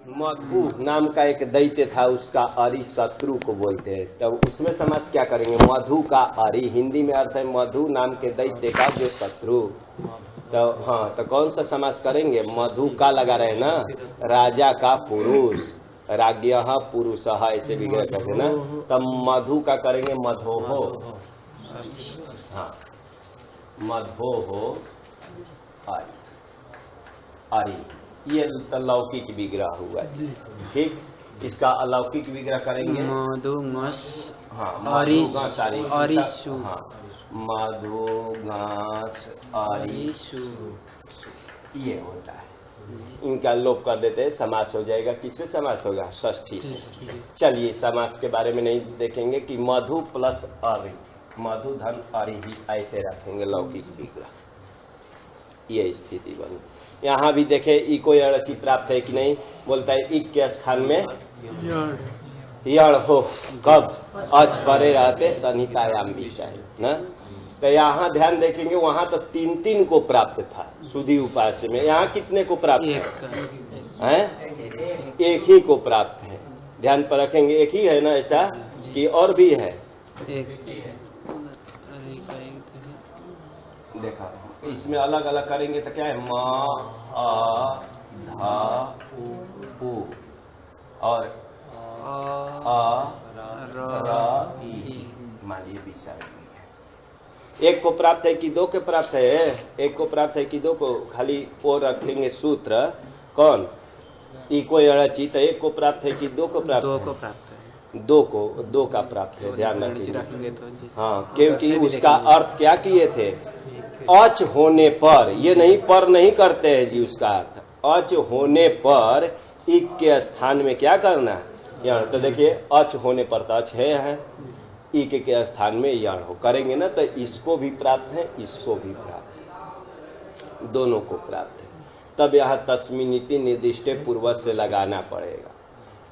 मधु नाम का एक दैत्य था, उसका अरि शत्रु को बोलते हैं। तब उसमें समास क्या करेंगे? मधु का अरि, हिंदी में अर्थ है मधु नाम के दैत्य का जो शत्रु। तो हाँ, तो कौन सा समास करेंगे? मधु का लगा रहे ना, राजा का पुरुष, राज्ञः पुरुषः ऐसे विग्रह करते ना। तब मधु का करेंगे मधोहो। हाँ, मधोहो अरि, ये लौकिक विग्रह हुआ। ठीक, इसका अलौकिक विग्रह करेंगे मधुमस। हाँ, अरिशु। हाँ, मधुघास अरिशु, ये होता है। इनका लोप कर देते हैं, समास हो जाएगा। किससे समास होगा? षष्ठी से। चलिए, समास के बारे में नहीं देखेंगे कि मधु प्लस अरि, मधु धन अरि ही ऐसे रखेंगे लौकिक विग्रह। ये स्थिति बनी। यहाँ भी देखे ई को यणचि प्राप्त है कि नहीं? बोलता है इक के स्थान में यण हो, कब? अच परे रहते संहितायाम विषय ना। तो यहाँ ध्यान देखेंगे, वहां तो 3 को प्राप्त था सुधी उपास्य में, यहाँ कितने को प्राप्त है? एक ही को प्राप्त है। ध्यान पर रखेंगे, एक ही है ना, ऐसा कि और भी है? देखा, इसमें अलग अलग करेंगे तो क्या है? म अ ध उ और अ र ई, मानिए विषय। एक को प्राप्त है कि 2 के प्राप्त है? एक को प्राप्त है कि 2 को? खाली ओ रखेंगे सूत्र। कौन? ई को यणचि, तो एक को प्राप्त है कि 2 को प्राप्त है? 2 को प्राप्त है। 2 का प्राप्त है, ध्यान रखिए। तो हाँ, क्योंकि उसका अर्थ क्या किए थे? अच होने पर, ये नहीं पर नहीं करते हैं जी, उसका अर्थ अच होने पर इक के स्थान में क्या करना? यण। तो देखिए, अच होने पर तो अच है, इक के स्थान में यण हो करेंगे ना, तो इसको भी प्राप्त है, इसको भी प्राप्त है, दोनों को प्राप्त है। तब यहाँ तस्मिनिति निर्दिष्टे पूर्वज से लगाना पड़ेगा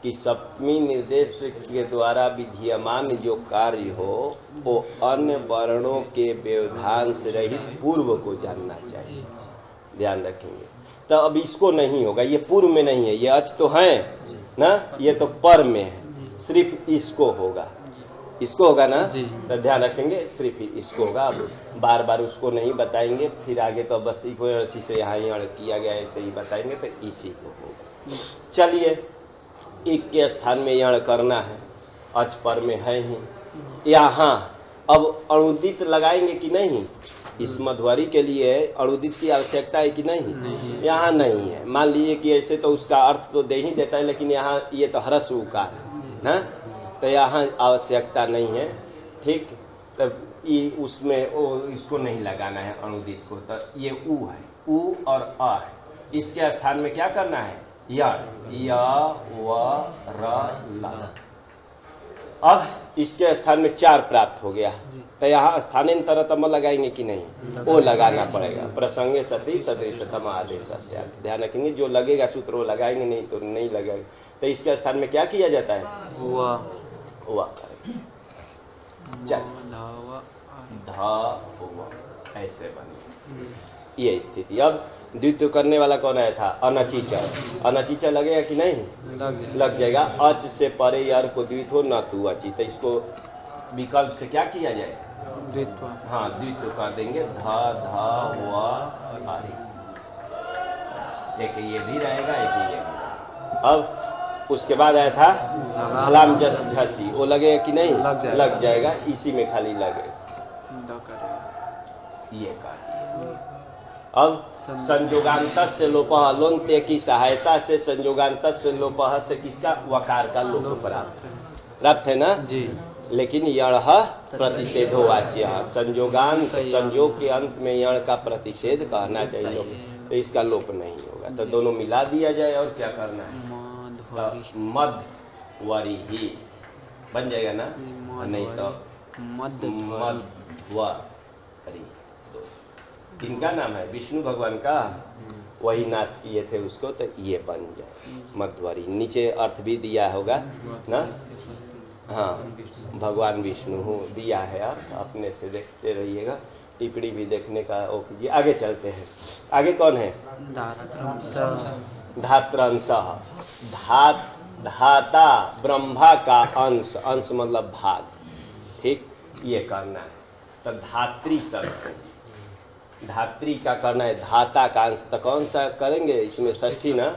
कि सप्तमी निर्देश के द्वारा विधीयमान जो कार्य हो वो अन्य वर्णों के व्यवधान से रहित पूर्व को जानना चाहिए। ध्यान रखेंगे। तो अब इसको नहीं होगा, ये पूर्व में नहीं है, ये अच तो है ना, ये तो पर में है, सिर्फ इसको होगा, इसको होगा ना। तो ध्यान रखेंगे, सिर्फ इसको होगा। अब बार बार उसको नहीं बताएंगे, फिर आगे तो बस इको अच्छी से यहाँ किया गया ऐसे ही बताएंगे, तो इसी को होगा। चलिए, इक के स्थान में यण करना है, अच पर में है ही। यहाँ अब अणुदित लगाएंगे कि नहीं? इस मध्वरी के लिए अणुदित की आवश्यकता है कि नहीं? यहाँ नहीं है। मान लीजिए कि ऐसे तो उसका अर्थ तो दे ही देता है, लेकिन यहाँ ये तो ह्रस्व उकार है ना, तो यहाँ आवश्यकता नहीं है। ठीक, तब ये उसमें इसको नहीं लगाना है अणुदित को। तो ये उ है, उ और अ है, इसके स्थान में क्या करना है? य व र ल। अब इसके स्थान में 4 प्राप्त हो गया, तो यहाँ स्थानांतरतम लगाएंगे कि नहीं? वो लगाना पड़ेगा। प्रसंगे सती सदृशतम आदेश से ध्यान रखेंगे, जो लगेगा सूत्र वो लगाएंगे, नहीं तो नहीं लगेगा। तो इसके स्थान में क्या किया जाता है? हुआ करेंगे। चल ध ऐसे बने ये स्थिति। अब द्वितीय करने वाला कौन आया था? अनचीचा। अनचीचा लगेगा कि नहीं? लग जाएगा। अच से परे यार को द्वित हो न तू अची, तो इसको विकल्प से क्या किया जाए? द्वित्व। हाँ, द्वित्व कर देंगे। ध ध व आदि, एक ये भी रहेगा, एक ये भी रहेगा। अब उसके बाद आया था झलाम जस झसी, वो लगेगा कि नहीं? लग जाएगा। इसी में खाली लगे ये कर। अब संयोगांत से लोपः, लोन्ते की सहायता से संयोगांत से लोपः से किसका? वकार का लोप प्राप्त है ना जी। लेकिन यण प्रतिषेधो वाच्य, संयोगांत संयोग के अंत में यण का प्रतिषेध कहना चाहिए, तो इसका लोप नहीं होगा। तो दोनों मिला दिया जाए और क्या करना है? तो मध्वरी ही बन जाएगा ना, नहीं तो मध्वरी। इनका नाम है विष्णु भगवान का, वही नाश किए थे उसको, तो ये बन जाए मध्वरी। नीचे अर्थ भी दिया होगा ना, हाँ, भगवान विष्णु दिया है अर्थ, अपने से देखते रहिएगा। टिप्पणी भी देखने का वो कीजिए। आगे चलते हैं। आगे कौन है? धात्रंशः। धाता ब्रह्मा का अंश, अंश मतलब भाग, ठीक, ये करना है। तो धात्री शब्द, धात्री का करना है, धाता का अंश। तो कौन सा करेंगे इसमें? षष्ठी ना।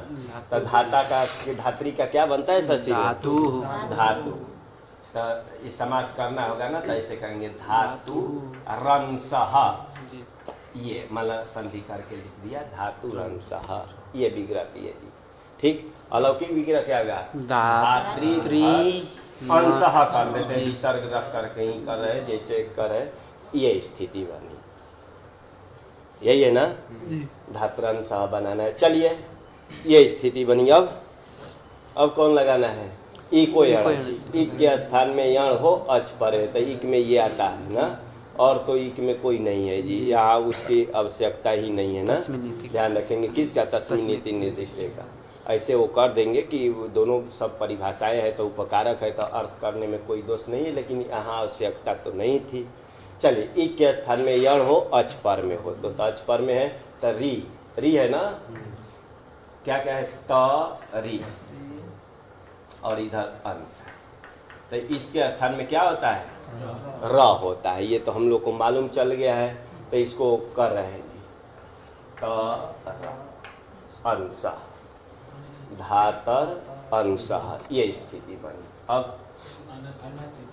तो धाता का, धात्री का क्या बनता है षष्ठी में? धातु। धातु। तो ये समास करना होगा ना, तो ऐसे करेंगे धातु रंसः। ये मतलब संधि करके लिख दिया, धातु रंसः। ये विग्रह दिए जी, ठीक। अलौकिक विग्रह क्या होगा? धात्री अंशः कर लेते हैं, विसर्ग रख कर कहीं कर रहे, जैसे करे, ये स्थिति बनी। यही है ना, धात्रांशः बनाना है। चलिए, ये स्थिति बनी। अब कौन लगाना है? इको यण। इक के स्थान में यण हो, अच पर है, तो इक में ये आता है ना, और तो इक में कोई नहीं है जी, यहाँ उसकी आवश्यकता ही नहीं है ना। ध्यान रखेंगे किसका? तस्मिन् नीति निर्दिष्ट का। ऐसे वो कर देंगे कि दोनों सब परिभाषाएं हैं, तो उपकारक है, तो अर्थ करने में कोई दोष नहीं है, लेकिन यहाँ आवश्यकता तो नहीं थी। चलिए, इक के स्थान में यण हो, अच पर में हो, तो अच पर में है तो री, री है ना, क्या क्या है? त री, और इधर अंश है, तो इसके स्थान में क्या होता है? र होता है। ये तो हम लोग को मालूम चल गया है, तो इसको कर रहे हैं जी, त अंश, धातर अंशः, ये स्थिति बनी। अब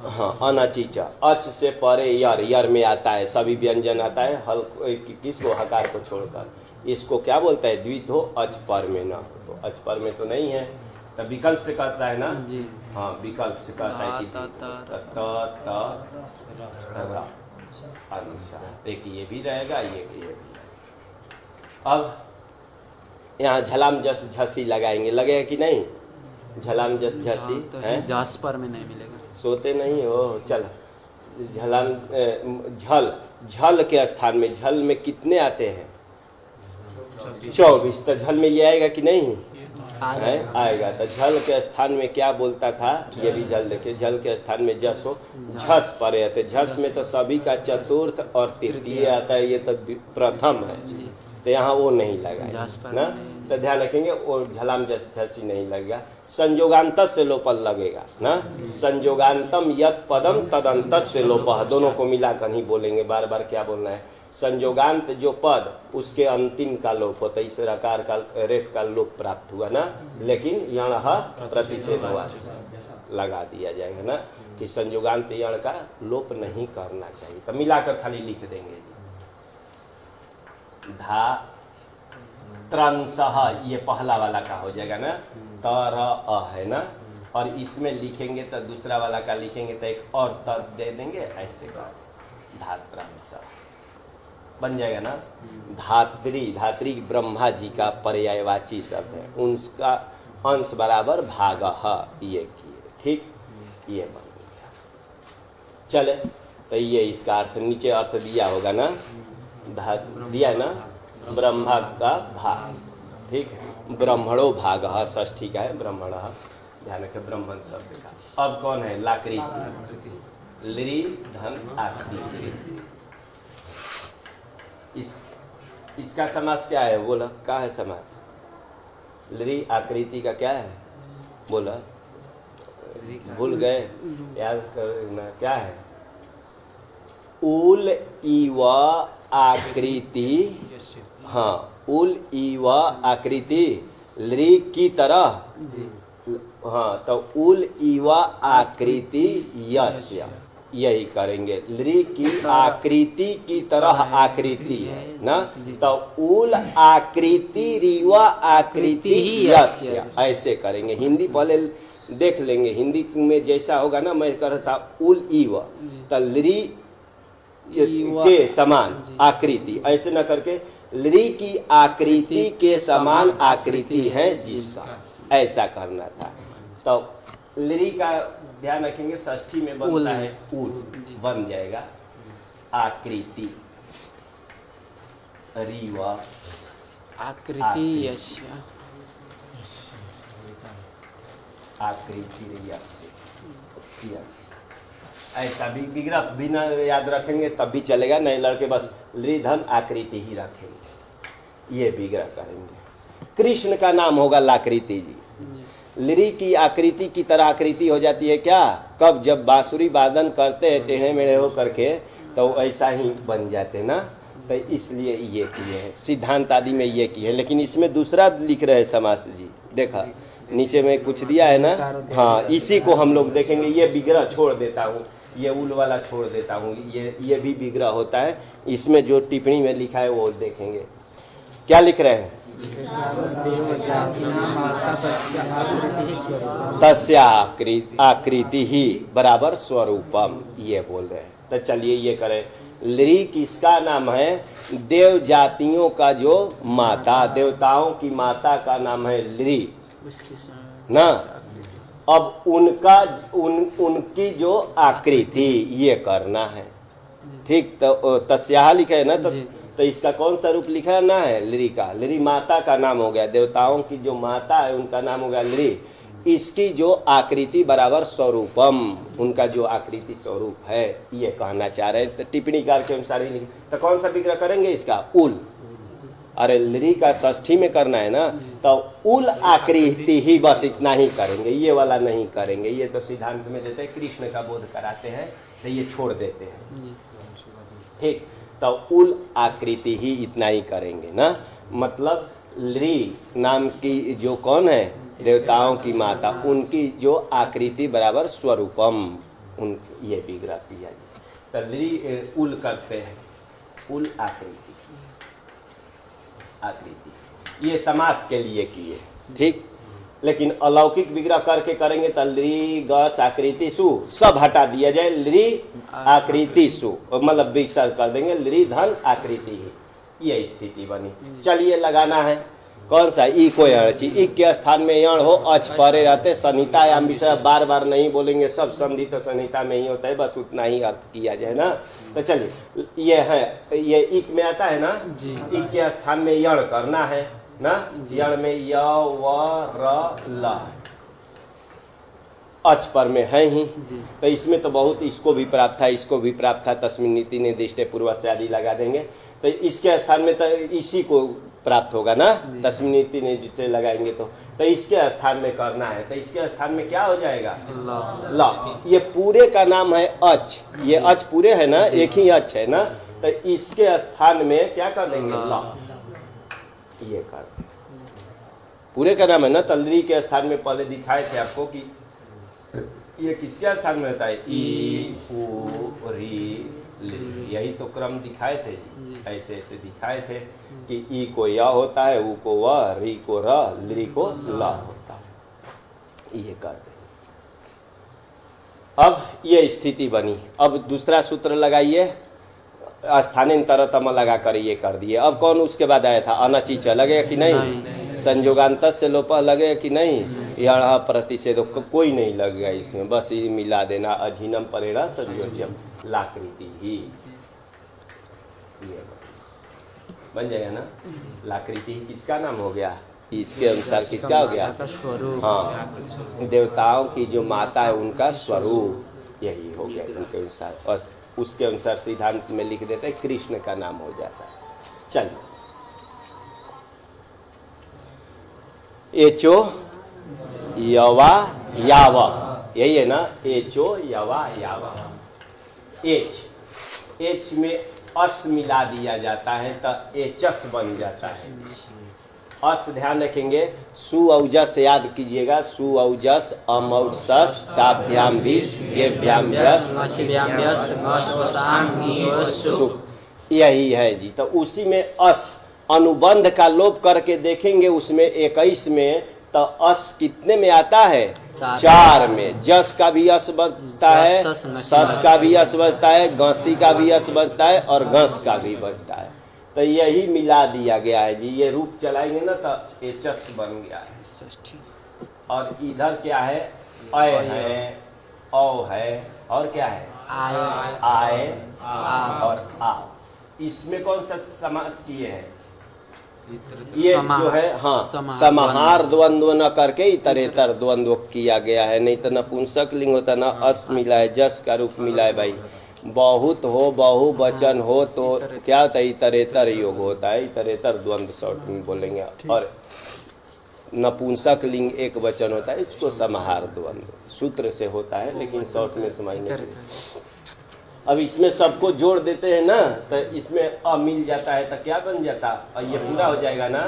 हाँ, अनचिच, अच से परे यर, यर में आता है, सभी व्यंजन आता है, हल किसको? हकार को छोड़कर। इसको क्या बोलता है? द्वित हो, अच पर में ना हो, तो अच पर में तो नहीं है, तो विकल्प से कहता है ना जी। हाँ, विकल्प से कहता है कि एक ये भी रहेगा, ये भी रहेगा। अब यहाँ झलाम जस झसी लगाएंगे, लगेगा कि नहीं? झलाम जस झसी है, जस पर में नहीं मिलेगा, सोते नहीं हो। चल, झलाम झल, झल के स्थान में, झल में कितने आते हैं? 24। तो झल में ये आएगा कि नहीं? आएगा। तो झल के स्थान में क्या बोलता था? ये भी झल देखिए, झल के स्थान में जस हो, झस परे आते। झस में तो सभी का चतुर्थ और तृतीय आता है, ये तो प्रथम है, तो यहाँ वो नहीं लगा ना, तो ध्यान रखेंगे, वो झलाम झसी नहीं लगेगा। संयोगांत से लोपल लगेगा ना, संयोगांतम यत पदम तदंत से लोपः, दोनों को मिलाकर ही बोलेंगे, बार बार क्या बोलना है? संयोगांत जो पद, उसके अंतिम का लोप होता है, इस रकार का, रेफ का लोप प्राप्त हुआ ना, लेकिन यण प्रतिषेध हुआ, लगा दिया जाएगा ना, कि संयोगांत यण का लोप नहीं करना चाहिए, तो मिलाकर खाली लिख देंगे। धा त्रंसः, ये पहला वाला का हो जाएगा ना, तर है ना, और इसमें लिखेंगे तो दूसरा वाला का लिखेंगे तो एक और तर दे देंगे, ऐसे का धात्रंस बन जाएगा ना। धात्री, धात्री ब्रह्मा जी का पर्यायवाची शब्द है, उनका अंश बराबर भागः, ये किए, ठीक, ये बन गया। चले, तो ये इसका अर्थ नीचे अर्थ दिया होगा ना, दिया ना, ब्रह्मा का भाग, ठीक, ब्रह्मणो भागः, षष्ठी का है ब्रह्मण, ध्यान रखें ब्राह्मण शब्द का। अब कौन है? लाकृति, लृ धन आकृति। इसका समास क्या है? बोला, क्या है समास? लृ आकृति का क्या है? बोला, भूल गए, याद करना, क्या है? उल इव आकृति, हाँ, उल इव आकृति, लृ की तरह, हाँ, तो उल इव आकृति यस्य, यही करेंगे, लृ की आकृति की तरह आकृति है ना, तो उल आकृति रिव आकृति यस्य, ऐसे करेंगे। हिंदी पहले देख लेंगे, हिंदी में जैसा होगा ना, मैं कह रहा था उल इव, तो लृ के समान आकृति, ऐसे न करके लृ की आकृति के समान आकृति है जिसका, ऐसा करना था। तो लृ का ध्यान रखेंगे, षष्ठी में बनता है उल, बन जाएगा आकृति, रिव आकृति यस्य, आकृति यस्य, ऐसा भी विग्रह बिना याद रखेंगे तब भी चलेगा, नहीं लड़के बस लृ धन आकृति ही रखेंगे, ये विग्रह करेंगे। कृष्ण का नाम होगा लाकृति जी। लृ की आकृति की तरह आकृति हो जाती है क्या? कब? जब बांसुरी वादन करते हैं टेढ़े मेढ़े हो करके तो ऐसा ही बन जाते ना, तो इसलिए ये किए हैं, सिद्धांत आदि में ये किए हैं। लेकिन इसमें दूसरा लिख रहे हैं समास जी, देखा नीचे में कुछ दिया है ना, हाँ इसी को हम लोग देखेंगे। ये विग्रह छोड़ देता हूँ, ये उल वाला छोड़ देता हूँ, ये भी विग्रह होता है। इसमें जो टिप्पणी में लिखा है वो देखेंगे। क्या लिख रहे हैं? तस्या आकृति ही बराबर स्वरूपम, ये बोल रहे हैं। तो चलिए ये करें। लृ किसका नाम है? देव जातियों का जो माता, देवताओं की माता का नाम है लृ ना। अब उनकी जो आकृति ये करना है, ठीक। तो तस्या लिखा है ना, तो इसका कौन सा रूप लिखा ना है? लृ का। लृ माता का नाम हो गया, देवताओं की जो माता है उनका नाम हो गया लृ। इसकी जो आकृति बराबर स्वरूपम, उनका जो आकृति स्वरूप है, ये कहना चाह रहे हैं। तो टिप्पणीकार के अनुसार ही लिखे। तो कौन सा विग्रह करेंगे इसका? उल। अरे लृ का षष्ठी में करना है ना, तो उल आकृति ही, बस इतना ही करेंगे, ये वाला नहीं करेंगे। ये तो सिद्धांत में देते हैं, कृष्ण का बोध कराते हैं, तो ये छोड़ देते हैं, ठीक। तो उल आकृति ही इतना ही करेंगे ना। मतलब लृ नाम की जो कौन है? देवताओं की माता, उनकी जो आकृति बराबर स्वरूपम, उन ये विग्रह किया जाए। तो लृ उल करते हैं, उल आकृति, आकृति ये समास के लिए किए, ठीक। लेकिन अलौकिक विग्रह करके करेंगे तो लृ गस आकृति सु सब हटा दिया जाए, लृ आकृति सु मतलब विसर कर देंगे, लृ धन आकृति ही, ये स्थिति बनी। चलिए लगाना है कौन सा? ई को अड़ची, ई के स्थान में यण हो, अच परे रहते, संहिता या विषय बार बार नहीं बोलेंगे, सब संधि तो संहिता में ही होता है, बस उतना ही अर्थ किया जाए ना। तो चलिए ये है, ये इक में आता है ना, इक के स्थान में यण करना है ना। यण में य व र ल अच पर में है ही, तो इसमें तो बहुत, इसको भी प्राप्त था, इसको भी प्राप्त था, तस्मिन् नीति निर्दिष्टे पूर्व से आदि लगा देंगे, तो इसके स्थान में तो इसी को प्राप्त होगा ना, तस्मिन् नीति निर्दिष्टे लगाएंगे तो इसके स्थान में करना है। तो इसके स्थान में क्या हो जाएगा? ल। ये पूरे का नाम है अच, ये अच पूरे है ना, एक ही अच है ना, तो इसके स्थान में क्या कर देंगे? ल, ये कर देंगे। पूरे का नाम है ना, तलरी के स्थान में पहले दिखाए थे आपको कि ये किसके स्थान में होता है? ई उ री लृ, यही तो क्रम दिखाए थे जी, ऐसे ऐसे दिखाए थे कि ई को य होता है, उ को व, री को र, लृ को ल होता है, ये कर दे। अब ये स्थिति बनी। अब दूसरा सूत्र लगाइए, स्थानांतरतम लगा कर ये कर दिए। अब कौन उसके बाद आया था? अनचिच लगेगा कि नहीं? संयोगांत से लोप लगेगा कि नहीं? यह प्रतिषेध कोई नहीं लगेगा इसमें, बस ये मिला देना, अधीनम परेड़ा सदयोज्यम लाकृति ही, ये बन जाएगा ना। लाकृति ही किसका नाम हो गया? इसके अनुसार किसका हो गया? हाँ, देवताओं की जो माता है उनका स्वरूप, यही हो गया उनके अनुसार, और उसके अनुसार सिद्धांत में लिख देते हैं कृष्ण का नाम हो जाता है। चलिए, एचो यवा याव, यही है ना, एचो यवा याव। एच में अस मिला दिया जाता है तो एचस बन जाता है। अस ध्यान रखेंगे, सु औजस याद कीजिएगा, सु औजस अमौसस ताभ्याम विस गेभ्याम यस, यही है जी। तो उसी में अस अनुबंध का लोप करके देखेंगे, उसमें 21 में तो अस कितने में आता है? 4 में। जस का भी अस बचता है, सस का भी अस बचता है, गसी का भी अस बचता है, और घस का भी बचता है। तो यही मिला दिया गया है जी। ये रूप चलाएंगे ना तो एचस बन गया है। और इधर क्या है? अय है, औ है, और क्या है? आए और आ। इसमें कौन सा समास किए हैं? ये जो है हाँ समाहार द्वंद्व न करके इतरेतर द्वंद्व किया गया है, नहीं तो नपुंसक लिंग होता ना अस मिला है, जस का रूप मिला है भाई। बहुत हो बहुवचन हो तो क्या होता है इतरेतर योग होता है, इतरेतर द्वंद्व शॉर्ट में बोलेंगे। और नपुंसक लिंग एक वचन होता है, इसको समाहार द्वंद्व सूत्र से होता है, लेकिन शॉर्ट में समझने के लिए अब इसमें सबको जोड़ देते हैं ना, तो इसमें अ मिल जाता है तो क्या बन जाता, ये पूरा हो जाएगा ना।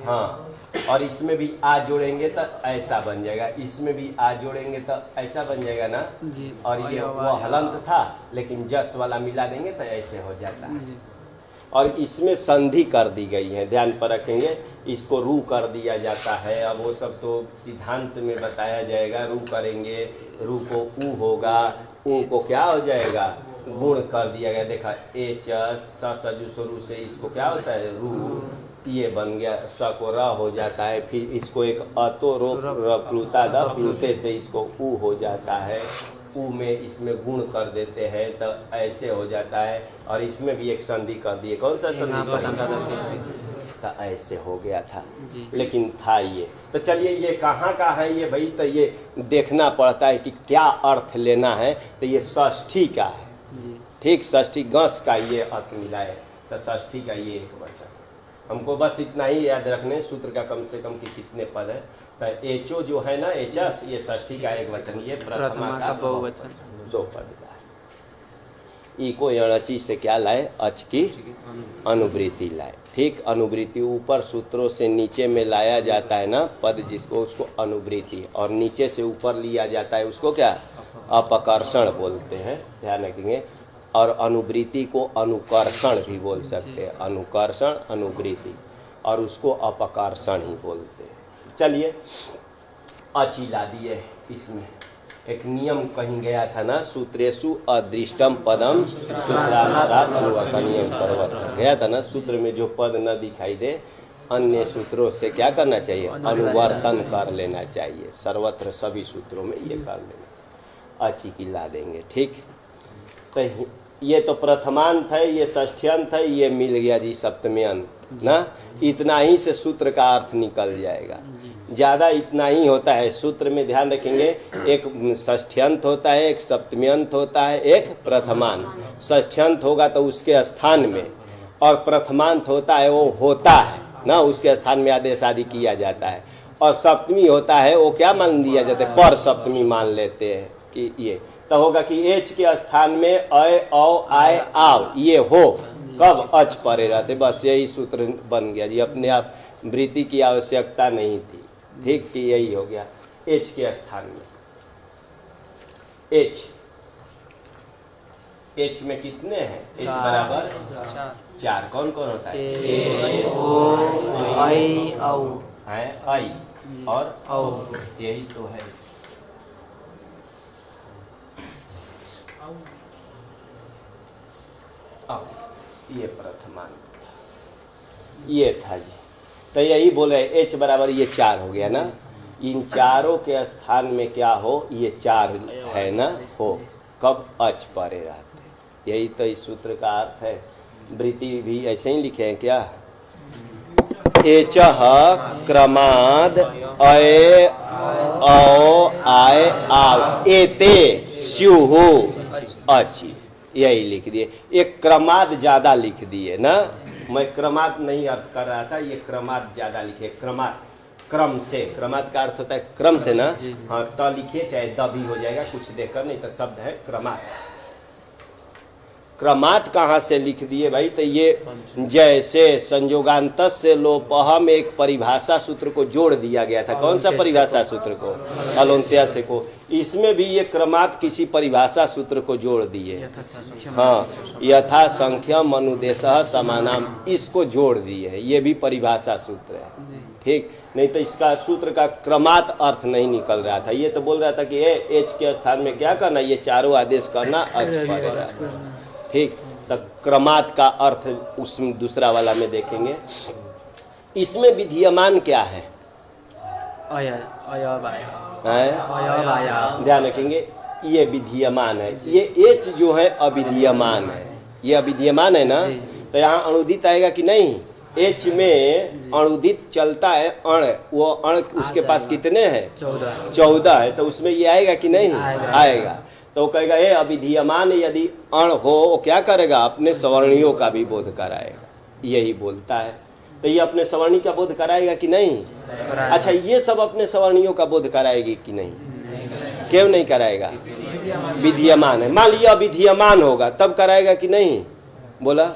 हाँ, और इसमें भी आ जोड़ेंगे तो ऐसा बन जाएगा, इसमें भी आ जोड़ेंगे तो ऐसा बन जाएगा ना जी। और ये वो हलंत था, लेकिन जस वाला मिला देंगे तो ऐसे हो जाता है। और इसमें संधि कर दी गई है, ध्यान पर रखेंगे, इसको रू कर दिया जाता है। अब वो सब तो सिद्धांत में बताया जाएगा, रू करेंगे, रू को ऊ होगा, ऊ को क्या हो जाएगा गुण कर दिया गया। देखा एच सजु स्वरू से इसको क्या होता है रू, ये बन गया, स को र हो जाता है, फिर इसको एक अतो रो प्लुता द प्लुते से इसको ऊ हो जाता है, ऊ में इसमें गुण कर देते हैं तो ऐसे हो जाता है। और इसमें भी एक संधि कर दिए, कौन सा संधि तो ऐसे हो गया था, लेकिन था ये। तो चलिए ये कहाँ का है ये भाई, तो ये देखना पड़ता है कि क्या अर्थ लेना है। तो ये षष्ठी का है, ठीक, षष्ठी गस का ये अस मिला है, तो षष्ठी का ये एक वचन। हमको बस इतना ही याद रखने सूत्र का कम से कम कि कितने पद है। तो एचो जो है ना एचस, ये षष्ठी का एक वचन, ये प्रथमा का बहुवचन, दो पद का। ई को अणची से क्या लाए, अच की अनुवृत्ति लाए, ठीक। अनुवृत्ति ऊपर सूत्रों से नीचे में लाया जाता है ना पद जिसको, उसको अनुवृत्ति, और नीचे से ऊपर लिया जाता है उसको क्या अपकर्षण बोलते हैं, ध्यान रखेंगे। और अनुवृत्ति को अनुकर्षण भी बोल सकते हैं, अनुकर्षण अनुवृत्ति, और उसको अपकर्षण ही बोलते हैं। चलिए अची ला दिए, इसमें एक नियम कहीं गया था ना, सूत्रेषु अदृष्टम पदम सूत्रानुसार परिवर्तनीयम सर्वत्र, गया था ना। सूत्र में जो पद न दिखाई दे अन्य सूत्रों से क्या करना चाहिए, अनुवर्तन कर लेना चाहिए। सर्वत्र सभी सूत्रों में ये कर लेना, अची की ला देंगे, ठीक। तो ये तो प्रथमांत है, ये षष्ठ्यंत है, ये मिल गया जी सप्तम्यंत ना। इतना ही से सूत्र का अर्थ निकल जाएगा, ज्यादा इतना ही होता है। सूत्र में ध्यान रखेंगे, एक षष्ठ्यंत होता है, एक सप्तम्यंत होता है, एक प्रथमांत। षष्ठ्यंत होगा तो उसके स्थान में, और प्रथमांत होता है वो होता है ना, उसके स्थान में आदेश आदि किया जाता है। और सप्तमी होता है वो क्या मान दिया जाता है, पर सप्तमी मान लेते हैं कि ये तो होगा कि एच के स्थान में अय औ आय आव ये हो, कब अच परे रहते, बस यही सूत्र बन गया जी। अपने आप वृत्ति की आवश्यकता नहीं थी, ठीक, कि यही हो गया एच के स्थान में। एच, एच में कितने हैं, एच बराबर 4, कौन कौन होता है, ए ओ आई औ है, आई और औ, यही तो है। अब ये प्रथमांत ये था जी, तो यही बोल रहे एच बराबर ये 4 हो गया ना। इन चारों के स्थान में क्या हो, ये 4 है ना, हो कब अच परे रहते, यही तो इस सूत्र का अर्थ है। वृत्ति भी ऐसे ही लिखे हैं क्या, एच क्रमाद अय औ आय आव एते स्युः अचि, यही लिख दिए। एक क्रमाद ज्यादा लिख दिए ना, मैं क्रमाद नहीं अर्थ कर रहा था, ये क्रमाद ज्यादा लिखे, क्रमाद क्रम से, क्रमाद का अर्थ होता है क्रम से ना, हाँ त लिखिए चाहे द भी हो जाएगा कुछ देखकर, नहीं तो शब्द है क्रमाद। क्रमात कहाँ से लिख दिए भाई, तो ये जैसे संयोगांतस से लोपह में एक परिभाषा सूत्र को जोड़ दिया गया था, कौन सा परिभाषा सूत्र को, अलोन्त्या से को, इसमें भी ये क्रमात किसी परिभाषा सूत्र को जोड़ दिए, हाँ यथा संख्यम अनुदेशः समानाम, इसको जोड़ दिए है, ये भी परिभाषा सूत्र है, ठीक। नहीं तो इसका सूत्र का क्रमात अर्थ नहीं निकल रहा था, ये तो बोल रहा था कि एच के स्थान में क्या करना, ये चारों आदेश करना अच पड़ेगा, ठीक। तब क्रमात का अर्थ उस दूसरा वाला में देखेंगे। इसमें विधीयमान क्या है, ध्यान रखेंगे, ये विधीयमान है, ये एच जो है अविधीयमान है, ये अविधीयमान है ना, तो यहाँ अनुदित आएगा कि नहीं, एच में अणुदित चलता है अण, वो अण उसके पास कितने हैं? 14 है, तो उसमें ये आएगा कि नहीं? आएगा। तो कहेगा ये अविधीयमान यदि अण हो वो क्या करेगा? अपने सवर्णियों का भी बोध कराएगा, यही बोलता है। तो ये अपने सवर्णी का बोध कराएगा कि नहीं? अच्छा, ये सब अपने सवर्णियों का बोध कराएगी कि नहीं? क्यों नहीं कराएगा? विधीयमान है। मान लिया अविधीयमान होगा तब कराएगा कि नहीं? बोला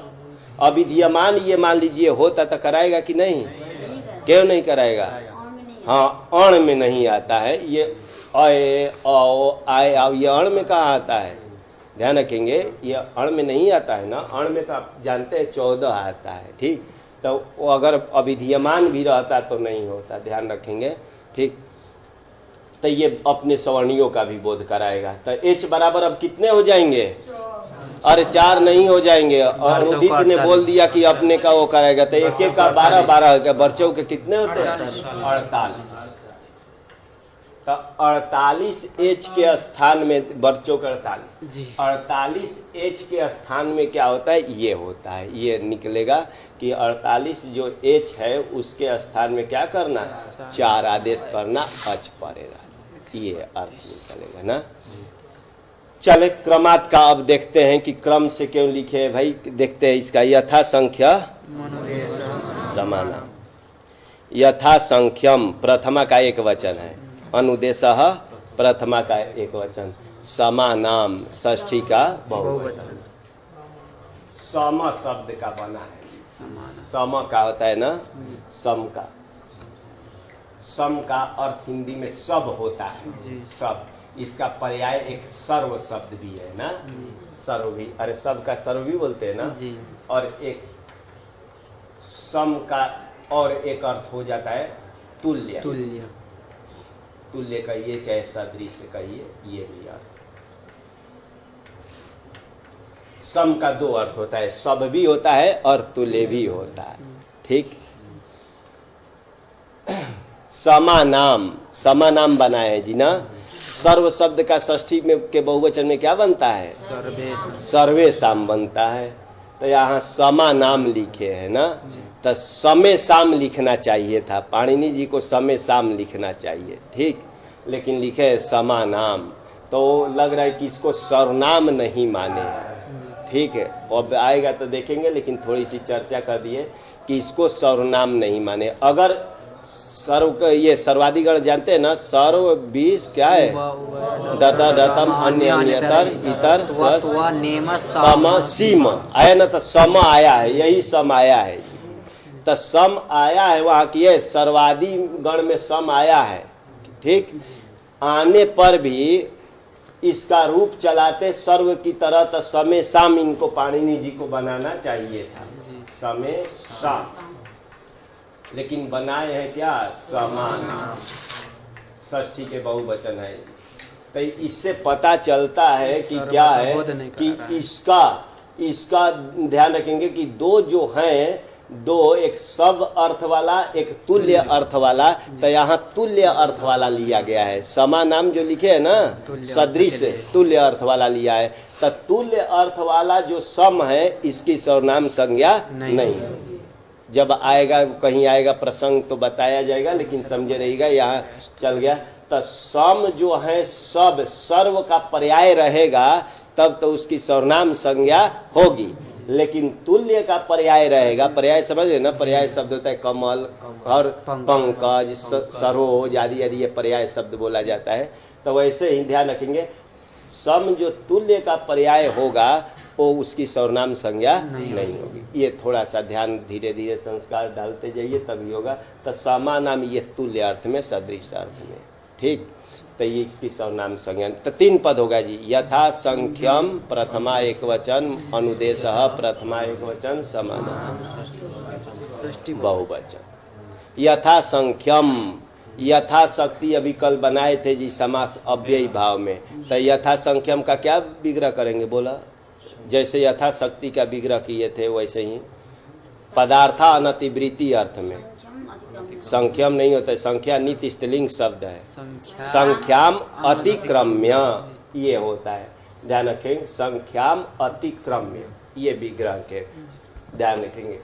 अविधीयमान ये मान लीजिए होता तो कराएगा कि नहीं? क्यों नहीं कराएगा? हाँ, अण में नहीं आता है ये। अय औ आय आओ ये अण में कहाँ आता है? ध्यान रखेंगे, ये अण में नहीं आता है ना। अण में तो आप जानते हैं 14 आता है, ठीक। तो वो अगर अविधीयमान भी रहता तो नहीं होता, ध्यान रखेंगे, ठीक। तो ये अपने सवर्णियों का भी बोध कराएगा। तो एच बराबर अब कितने हो जाएंगे? अरे 4 नहीं हो जाएंगे। अणुदित ने बोल दिया कि अपने का वो कराएगा, तो एक एक का 12 बर्चों के कितने होते हैं? 48। तो 48 एच के स्थान में बर्चों का 48 एच के स्थान में क्या होता है? ये होता है, ये निकलेगा कि 48 जो एच है उसके स्थान में क्या करना? 4 आदेश करना, अच पड़ेगा, ये अर्थ निकलेगा ना। चले क्रमात् का अब देखते हैं कि क्रम से क्यों लिखे हैं भाई। देखते हैं इसका। यथा संख्या समाना, यथा संख्यम प्रथमा का एक वचन है, अनुदेशः प्रथमा का एक वचन, समानाम षष्ठी का बहुवचन। सम शब्द का बना है। सम का होता है ना, सम का। सम का अर्थ हिंदी में सब होता है, सब। इसका पर्याय एक सर्व शब्द भी है ना, सर्व भी। अरे सब का सर्व भी बोलते हैं ना। और एक सम का और एक अर्थ हो जाता है तुल्य। तुल्य कहिए चाहे सदृश कहिए, ये भी अर्थ। सम का 2 अर्थ होता है, सब भी होता है और तुल्य भी होता है, ठीक। समानाम, समानाम बना है जी ना। सर्व शब्द का षष्ठी में के बहुवचन में क्या बनता है? सर्वेशम बनता है। तो यहाँ समानाम लिखे हैं ना, तो समय शाम लिखना चाहिए था, पाणिनि जी को समय शाम लिखना चाहिए, ठीक। लेकिन लिखे है समानाम, तो लग रहा है कि इसको सर्वनाम नहीं माने, ठीक है। अब आएगा तो देखेंगे, लेकिन थोड़ी सी चर्चा कर दिए कि इसको सर्वनाम नहीं माने। अगर सर्व, ये सर्वाधिगण जानते हैं ना, सर्व 20 क्या है? दता दतम अन्य अन्यतर इतर सम सीम आया ना, तो सम आया है, यही सम आया है। तो सम आया है वहां की है, सर्वाधिगण में सम आया है, ठीक। आने पर भी इसका रूप चलाते सर्व की तरह, तो समय शाम इनको पाणिनि जी को बनाना चाहिए था, समय शाम। लेकिन बनाए हैं क्या? समानाम, षष्ठी के बहुवचन है। तो इससे पता चलता है कि क्या है कि इसका ध्यान रखेंगे कि 2 जो हैं, 2, एक सब अर्थ वाला, एक तुल्य अर्थ वाला। तो यहाँ तुल्य अर्थ वाला लिया गया है। समानाम जो लिखे है ना, सदृश तुल्य अर्थ वाला लिया है। तो तुल्य अर्थ वाला जो सम है, इसकी सर्वनाम संज्ञा नहीं। जब आएगा, कहीं आएगा प्रसंग तो बताया जाएगा, लेकिन समझे रहेगा, यहाँ चल गया। तो सम जो है सब सर्व का पर्याय रहेगा, तब तो उसकी सर्वनाम संज्ञा होगी। लेकिन तुल्य का पर्याय रहेगा, पर्याय समझ ना, पर्याय शब्द होता है कमल और पंकज, सरोज आदि आदि, ये पर्याय शब्द बोला जाता है। तो वैसे ही ध्यान रखेंगे, सम जो तुल्य का पर्याय होगा वो उसकी सर्वनाम संज्ञा नहीं होगी। ये थोड़ा सा ध्यान, धीरे धीरे संस्कार डालते जाइए तभी होगा। तो समानाम ये तुल्य अर्थ में, सदृश अर्थ में, ठीक। तो ये इसकी सर्वनाम संज्ञा। तो 3 पद होगा जी। यथा संख्यम प्रथमा एक वचन, अनुदेशः प्रथमा एक वचन, समानाम बहुवचन। यथा संख्यम, यथा शक्ति अभी कल बनाए थे जी समास अव्ययी भाव में। तो यथा संख्यम का क्या विग्रह करेंगे? बोला जैसे यथा शक्ति का विग्रह किए थे वैसे ही पदार्था अनतिवृत्ति अर्थ में। संख्यम नहीं होता है, संख्या नित स्त्रीलिंग शब्द है। संख्याम अतिक्रम्य ये होता है, ध्यान रखें, संख्याम अतिक्रम्य ये विग्रह के। ध्यान रखेंगे।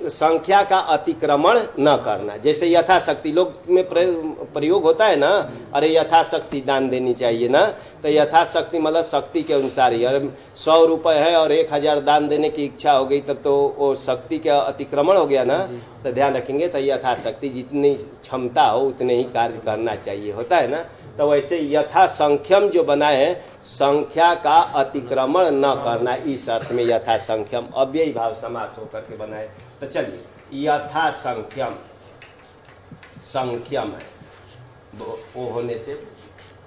संख्या का अतिक्रमण न करना, जैसे यथाशक्ति लोग में प्रयोग होता है ना, अरे यथाशक्ति दान देनी चाहिए ना, तो यथाशक्ति मतलब शक्ति के अनुसार ही। अरे 100 रुपये है और 1000 दान देने की इच्छा हो गई, तब तो वो शक्ति का अतिक्रमण हो गया ना। तो ध्यान रखेंगे, तो यथाशक्ति जितनी क्षमता हो उतने ही कार्य करना चाहिए, होता है ना। तो वैसे यथा संख्यम जो बनाए हैं, संख्या का अतिक्रमण न करना, इस अर्थ में यथा संख्यम अव्ययी भाव समास होकर के बनाए। तो चलिए, यथा संख्यम, संख्यम है वो होने से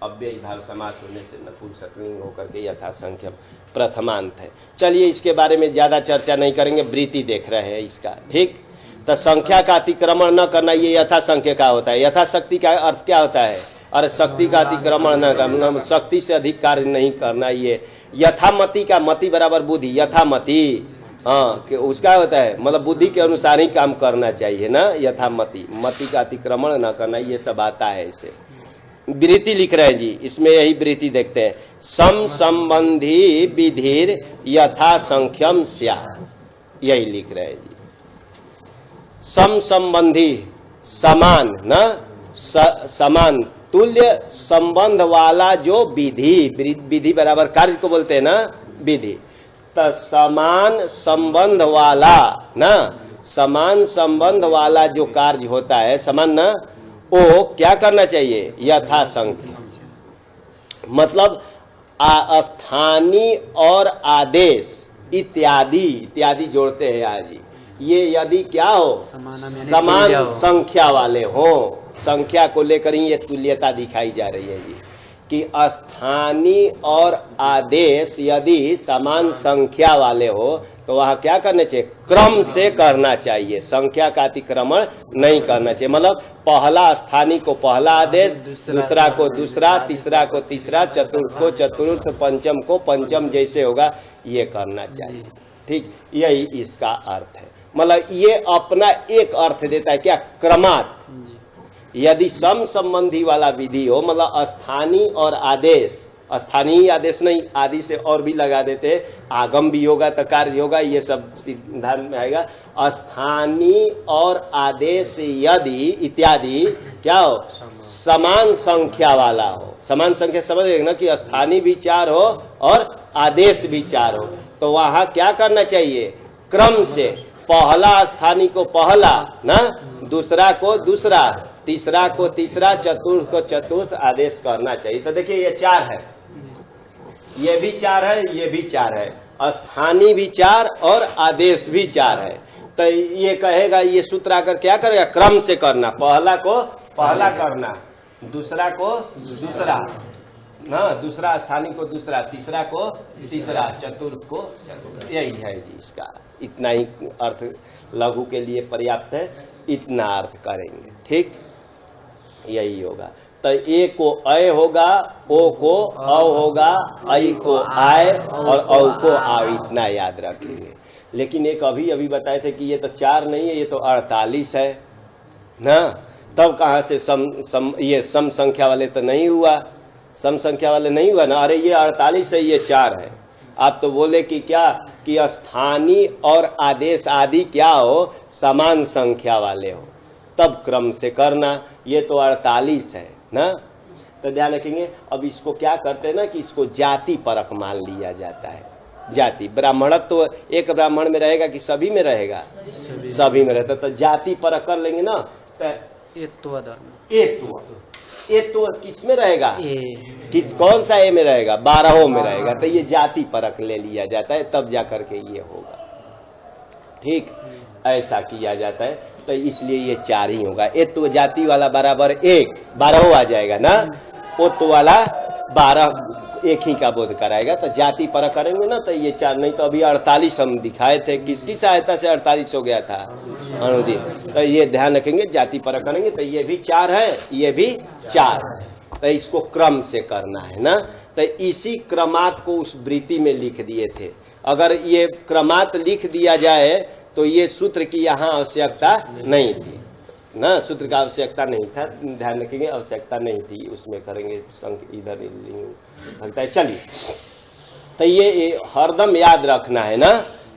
अव्ययी भाव समास होने से नपुंसकलिंग होकर के यथा संख्यम प्रथमांत है। चलिए इसके बारे में ज्यादा चर्चा नहीं करेंगे, वृत्ति देख रहे हैं इसका, ठीक। तो संख्या का अतिक्रमण न करना, ये यथा संख्या का होता है। यथाशक्ति का अर्थ क्या होता है? और शक्ति का अतिक्रमण न करना, शक्ति से अधिक कार्य नहीं करना। ये यथामति का, मति बराबर बुद्धि, यथामति, हाँ, कि उसका होता है मतलब बुद्धि के अनुसार ही काम करना चाहिए ना। यथामति, मति का अतिक्रमण न करना, ये सब आता है इसे। वृत्ति लिख रहे हैं जी, इसमें यही वृत्ति देखते हैं। सम संबंधी विधिर यथा संख्यम स्यात्, यही लिख रहे हैं जी। सम संबंधी, समान न, समान तुल्य संबंध वाला जो विधि, विधि बराबर कार्य को बोलते हैं ना, विधि। तो समान संबंध वाला ना, समान संबंध वाला जो कार्य होता है, समान ना, वो क्या करना चाहिए? यथा संख्या, मतलब स्थानीय और आदेश इत्यादि, इत्यादि जोड़ते हैं आज। ये यदि क्या हो, समान संख्या वाले हो, संख्या को लेकर ही ये तुल्यता दिखाई जा रही है जी, कि स्थानीय और आदेश यदि समान संख्या वाले हो तो वहां क्या करना चाहिए? क्रम से करना चाहिए, संख्या का अतिक्रमण नहीं करना चाहिए। मतलब पहला स्थानीय को पहला आदेश, दूसरा को दूसरा, तीसरा को तीसरा, चतुर्थ को चतुर्थ, पंचम को पंचम, जैसे होगा ये करना चाहिए, ठीक। यही इसका अर्थ है। मतलब ये अपना एक अर्थ देता है, क्या? क्रमात्। यदि सम संबंधी वाला विधि हो, मतलब स्थानीय और आदेश, स्थानीय आदेश नहीं, आदि से और भी लगा देते, आगम भी होगा तो कार्य होगा, ये सब सिद्धांत में आएगा। स्थानीय और आदेश यदि इत्यादि क्या हो? समान संख्या वाला हो। समान संख्या समझ ना, कि स्थानीय भी 4 हो और आदेश भी 4 हो, तो वहां क्या करना चाहिए? क्रम से पहला स्थानीय को पहला ना, दूसरा को दूसरा, तीसरा को तीसरा, चतुर्थ को चतुर्थ आदेश करना चाहिए। तो देखिए ये 4 है, ये भी 4 है, ये भी 4 है, स्थानीय भी 4 और आदेश भी 4 है। तो ये कहेगा, ये सूत्र आकर क्या करेगा? क्रम से करना, पहला को पहला करना, दूसरा को दूसरा ना, दूसरा स्थानीय को दूसरा, तीसरा को तीसरा, चतुर्थ को चतुर्थ। यही है जी इसका, इतना ही अर्थ लघु के लिए पर्याप्त है, इतना अर्थ करेंगे, ठीक। यही होगा। तो ए को अय होगा, ओ को औ होगा, ऐ को आय और औ को आव, इतना याद रखेंगे। लेकिन एक अभी बताए थे कि ये तो 4 नहीं है, ये तो 48 है ना, तब कहाँ से ये सम संख्या वाले तो नहीं हुआ, सम संख्या वाले नहीं हुआ ना। अरे ये 48 है, ये 4 है। आप तो बोले कि क्या, कि स्थानीय और आदेश आदि क्या हो? समान संख्या वाले हो, तब क्रम से करना। ये तो 48 है ना। तो ध्यान रखेंगे। अब इसको क्या करते हैं ना, कि इसको जाति परक मान लिया जाता है। जाति, ब्राह्मणत्व तो एक ब्राह्मण में रहेगा कि सभी में रहेगा? सभी में रहता, तो जाति परक कर लेंगे ना। तो तो किस में रहेगा? कौन सा ए में रहेगा? 12 में रहेगा। तो ये जाति परक ले लिया जाता है, तब जाकर के ये होगा, ठीक। ऐसा किया जाता है, तो इसलिए ये 4 ही होगा। ए तो जाति वाला बराबर 1, 12 आ जाएगा ना। ओ तो वाला 12 एक ही का बोध कराएगा, तो जाति परक करेंगे ना, तो ये 4 नहीं। तो अभी 48 हम दिखाए थे, किसकी सहायता से 48 हो गया था? अनुदित। तो ये ध्यान रखेंगे, जाति परक करेंगे तो ये भी 4 है, ये भी 4 है। तो इसको क्रम से करना है ना। तो इसी क्रमात को उस वृत्ति में लिख दिए थे। अगर ये क्रमात लिख दिया जाए तो ये सूत्र की यहाँ आवश्यकता नहीं थी ना, सूत्र का आवश्यकता नहीं था। ध्यान रखेंगे, आवश्यकता नहीं थी, उसमें करेंगे इधर लगता है। चलिए, तो ये हरदम याद रखना है ना,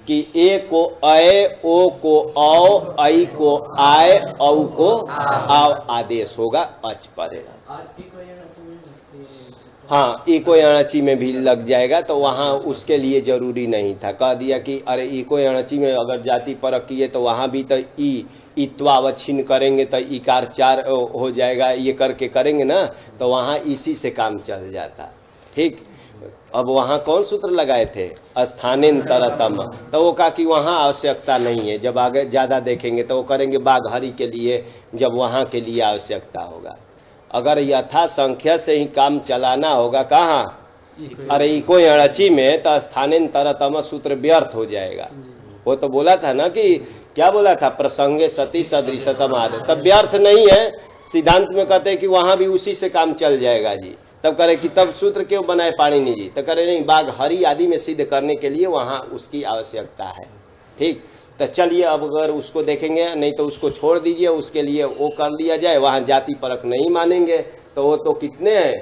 कि ए को अय, ओ को औ, ऐ को आय, औ को आव आदेश होगा, अच पड़ेगा। हाँ, इको अणची में भी लग जाएगा, तो वहां उसके लिए जरूरी नहीं था। कह दिया कि अरे इको अणची में अगर जाति परक किए तो वहां भी तो इत्वावच्छिन्न करेंगे तो इकार 4 हो जाएगा, ये करके करेंगे ना, तो वहां इसी से काम चल जाता। ठीक, अब वहां कौन सूत्र लगाए थे? स्थानेन्तरतम। तो वो कहा कि वहां आवश्यकता नहीं है, जब आगे ज्यादा देखेंगे तो वो करेंगे बाघहरि के लिए, जब वहां के लिए आवश्यकता होगा। अगर यथा संख्या से ही काम चलाना होगा कहाँ? अरे इको अणची में, तो स्थानेन्तरतम सूत्र व्यर्थ हो जाएगा। वो तो बोला था ना कि क्या बोला था? प्रसंगे सती सदृशतम आदि, तब व्यर्थ नहीं है। सिद्धांत में कहते हैं कि वहां भी उसी से काम चल जाएगा जी। तब करे कि तब सूत्र क्यों बनाए पाणिनि जी? तो करे नहीं, बाघहरि आदि में सिद्ध करने के लिए वहां उसकी आवश्यकता है। ठीक, तो चलिए अब अगर उसको देखेंगे, नहीं तो उसको छोड़ दीजिए, उसके लिए वो कर लिया जाए। वहां जाति परख नहीं मानेंगे तो वो तो कितने हैं?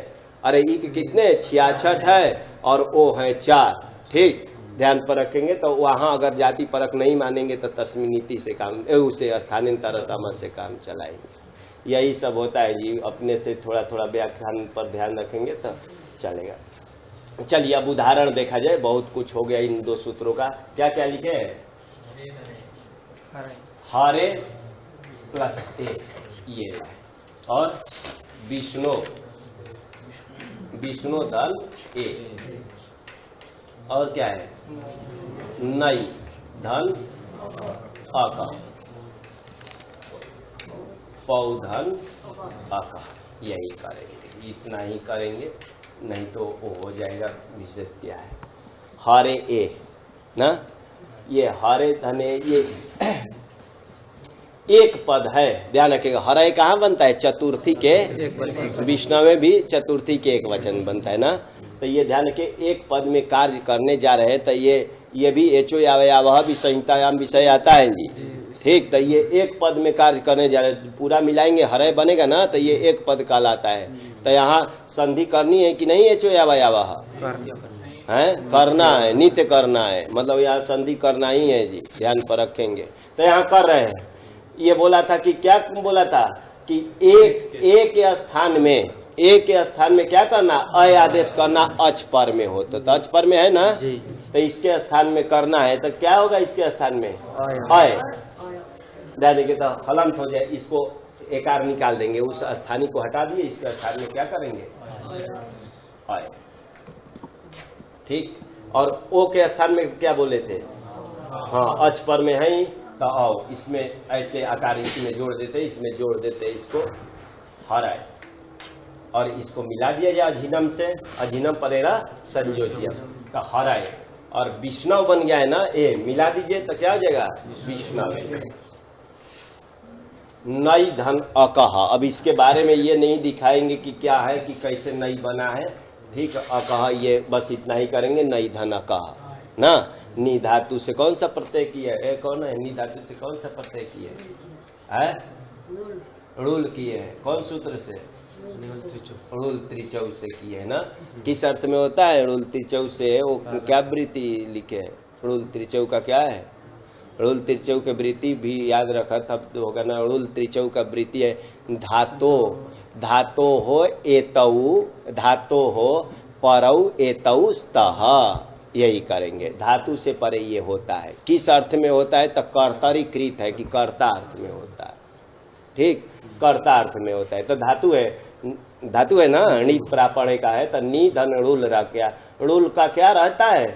अरे ई के कितने? 66 है और ओ है 4। ठीक, ध्यान पर रखेंगे। तो वहां अगर जाति परख नहीं मानेंगे तो तस्मिनीति से काम, उसे स्थानेन्तरतम से काम चलाएंगे। यही सब होता है जी। अपने से थोड़ा थोड़ा व्याख्यान पर ध्यान रखेंगे तो चलेगा। चलिए अब उदाहरण देखा जाए। बहुत कुछ हो गया इन दो सूत्रों का। क्या क्या लिखे हैं? हरे प्लस ए, ये और विष्णु धन ए, और क्या है? नई धन अका, पौधन अका। यही करेंगे, इतना ही करेंगे, नहीं तो वो हो जाएगा। विशेष क्या है? हरे ए ना, ये हरे धने, ये एक पद है, ध्यान रखिएगा। हरे कहाँ बनता है? चतुर्थी के, विष्णु में भी चतुर्थी के एक वचन बनता है ना। तो ये ध्यान रखिए, एक पद में कार्य करने जा रहे हैं तो ये भी एचो यावयावह भी संहितायाम विषय आता है जी। ठीक, तो ये एक पद में कार्य करने जा रहे हैं, पूरा मिलाएंगे हरे बनेगा ना, तो ये एक पद कहलाता है। तो यहाँ संधि करनी है कि नहीं? एचो यावयावह है, करना है, नित्य करना है, मतलब यहाँ संधि करना ही है जी। ध्यान पर रखेंगे। तो यहाँ कर रहे हैं। ये बोला था कि क्या बोला था कि एक के स्थान में क्या करना? अय आदेश करना अच पर में हो। तो अच पर में है ना जी। तो इसके स्थान में करना है, तो क्या होगा इसके स्थान में? अय। देखिए तो हलंत हो जाए, इसको एकार निकाल देंगे, उस स्थानी को हटा दिए, इसके स्थान में क्या करेंगे? अय। ठीक, और ओ के स्थान में क्या बोले थे? हाँ, अच पर में है ही, तो आओ इसमें ऐसे आकार इसमें जोड़ देते, इसमें जोड़ देते, इसको हराए और इसको मिला दिया जाए अजीनम से। अजीनम परेरा संयोज्यम का हराए, और विष्णु बन गया है ना, ए मिला दीजिए तो क्या हो जाएगा? विष्णु। नई धन अकह, अब इसके बारे में ये नहीं दिखाएंगे कि क्या है, कि कैसे नई बना है। ठीक, अकह ये बस इतना ही करेंगे। नई धन अकह ना, नी धातु से कौन सा प्रत्यय किया है? कौन है? नी धातु से कौन सा प्रत्यय किए है? ऋल किए हैं। कौन सूत्र से? ऋल त्रिचौ से किए है ना। किस अर्थ में होता है ऋल त्रिचौ से? वो क्या वृत्ति लिखे है? ऋल त्रिचौ का क्या है? ऋल त्रिचौ के वृत्ति भी याद रखा तब तो होगा ना। ऋल त्रिचौ का वृत्ति है धातो हो एतौ, धातो हो परौ एतौ स्तः। यही करेंगे। धातु से परे ये होता है। किस अर्थ में होता है? तो कर्तरीकृत है, कि कर्ता अर्थ में होता है। ठीक, कर्ता अर्थ में होता है। तो धातु है ना, नी प्रापणे का है, तो नी धन ऋल रह गया। ऋल का क्या रहता है?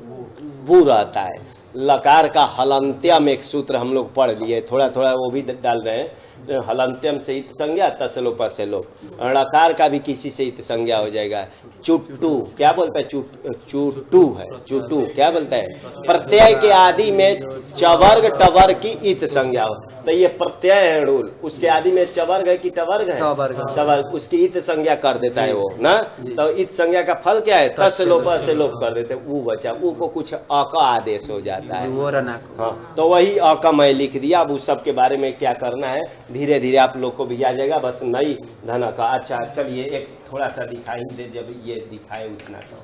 वो रहता है। लकार का हलंत्यम एक सूत्र हम लोग पढ़ लिए, थोड़ा थोड़ा वो भी डाल रहे हैं। हलंत्यम से इत संज्ञा, तसलो पसलो। णकार का भी किसी से इत संज्ञा हो जाएगा। चुट्टू क्या बोलता है? चुट्टू है। चुट्टू क्या बोलता है? प्रत्यय के आदि में चवर्ग टवर्ग की इत संज्ञा हो। तो ये प्रत्यय है ऋल, उसके आदि में चवर्ग है कि टवर्ग है? टवर्ग, उसकी इत संज्ञा कर देता है वो ना। तो इत संज्ञा का फल क्या है? तसलो पसलो कर देते, वो बचा। वो को कुछ अक आदेश हो जाता है। हाँ, तो वही अक मैं लिख दिया। अब उस सब के बारे में क्या करना है धीरे धीरे आप लोग को भी आ जाएगा। बस नई धन का। अच्छा चलिए एक थोड़ा सा दिखाई दे, जब ये दिखाए उतना तो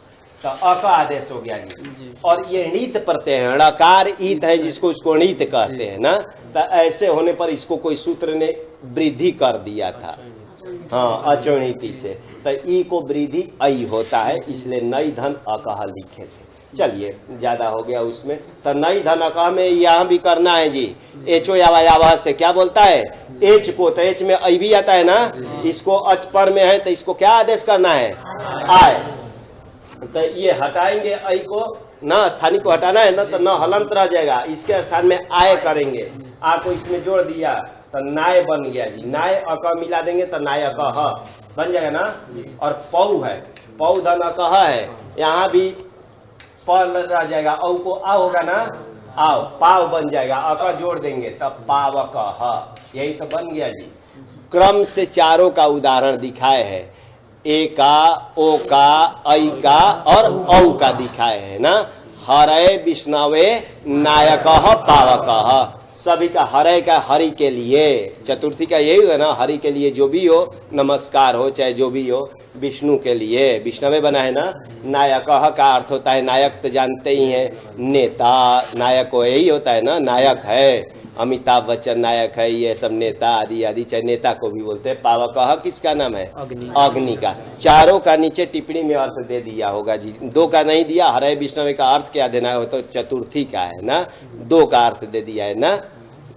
तो अ का आदेश हो गया जी। जी। और ये णीत प्रत्यय है, णकार ईत है जिसको उसको णीत कहते हैं ना। तो ऐसे होने पर इसको कोई सूत्र ने वृद्धि कर दिया था, हाँ, अचोणीति से। तो ई को वृद्धि आई होता है, इसलिए नई धन अकह लिखे थे। चलिए ज्यादा हो गया उसमें। तो नई धन अकह में यहाँ भी करना है जी, एचो यावा से क्या बोलता है, एच को, तो एच में आई भी आता है ना, इसको अच पर में है तो इसको क्या आदेश करना है, आय। तो ये हटाएंगे आई को ना, स्थानीय को हटाना है ना, तो न हलंत रह जाएगा, इसके स्थान में आय करेंगे, आ को इसमें जोड़ दिया तो नाय बन गया जी। नाय अक मिला देंगे तो नाय अकह बन जाएगा ना। और पौ है, पौ धन अकह है, यहाँ भी पर रह जाएगा, औ को आ होगा ना, आओ पाव बन जाएगा, अक जोड़ देंगे तब पावकह, यही तो बन गया जी। क्रम से चारों का उदाहरण दिखाए है, ए का, ओ का, ऐ का और औ का दिखाए है ना। हरय विष्णवे नायकः पावकः, सभी का हरय का हरि के लिए, चतुर्थी का यही है ना, हरि के लिए जो भी हो नमस्कार हो, चाहे जो भी हो, विष्णु के लिए विष्णवे बना है ना। नायकः का अर्थ होता है नायक, तो जानते ही हैं, नेता, नायक को यही होता है ना, नायक है, अमिताभ बच्चन नायक है, ये सब नेता आदि आदि, चाहे नेता को भी बोलते हैं। पावकः किसका नाम है, अग्नि का। चारों का नीचे टिप्पणी में अर्थ दे दिया होगा जी, दो का नहीं दिया। हरय विष्णवे का अर्थ क्या देना है, तो चतुर्थी का है ना, दो का अर्थ दे दिया है ना।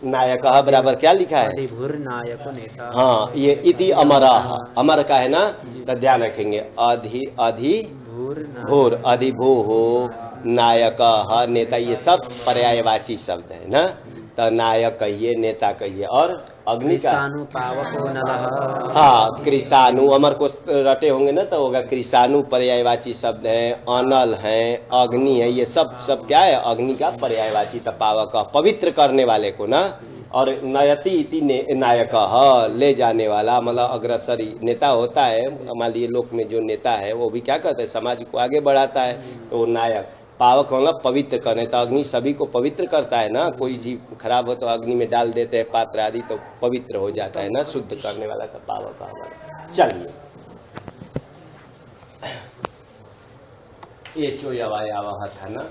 नायकः बराबर क्या लिखा है, नायक नेता, हाँ, ये इति अमरः, अमर का है ना, तो ध्यान रखेंगे। अधि अधि भूर, अधिभूः, नायकः नेता, ये सब पर्यायवाची शब्द है ना। तो नायक कहिए, नेता कहिए। और अग्नि का, हाँ, कृषाणु, अमर को रटे होंगे ना तो होगा कृषाणु, पर्यायवाची शब्द है। अनल है, अग्नि है, ये सब सब क्या है, अग्नि का पर्यायवाची। तपावक पवित्र करने वाले को ना। और नयति इति नायकः, ले जाने वाला, मतलब अग्रसरी नेता होता है। मान लीजिए लोक में जो नेता है वो भी क्या करता है, समाज को आगे बढ़ाता है, तो वो नायक। पावक मतलब पवित्र करने, तो अग्नि सभी को पवित्र करता है ना। कोई जीव खराब हो तो अग्नि में डाल देते हैं पात्र आदि, तो पवित्र हो जाता है ना, शुद्ध करने वाला का पावक हमारा। चलिए, एचो यवायावह था ना,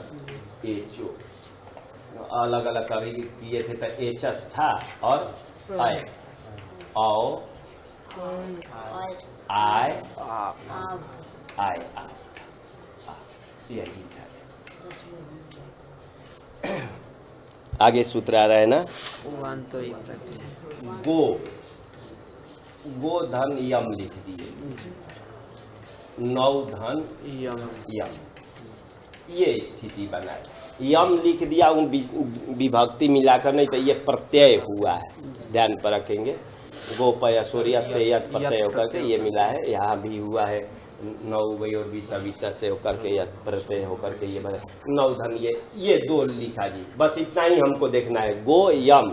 एचो अलग अलग कभी किए थे, तो एचस था और आय, आओ आय आय, यही था। आगे सूत्र आ रहा है ना, गो, गो धन यम लिख दिए, नौ धन यम, ये स्थिति बनाए। यम लिख दिया, विभक्ति मिलाकर, नहीं तो ये प्रत्यय हुआ है, ध्यान पर रखेंगे। गोपय सूर्य से यत प्रत्यय होकर के ये मिला है, यहाँ भी हुआ है। नौ वही और विषा से होकर के यत प्रत्यय होकर के ये बने नौ धन। ये दो लिखा जी, बस इतना ही हमको देखना है। गो यम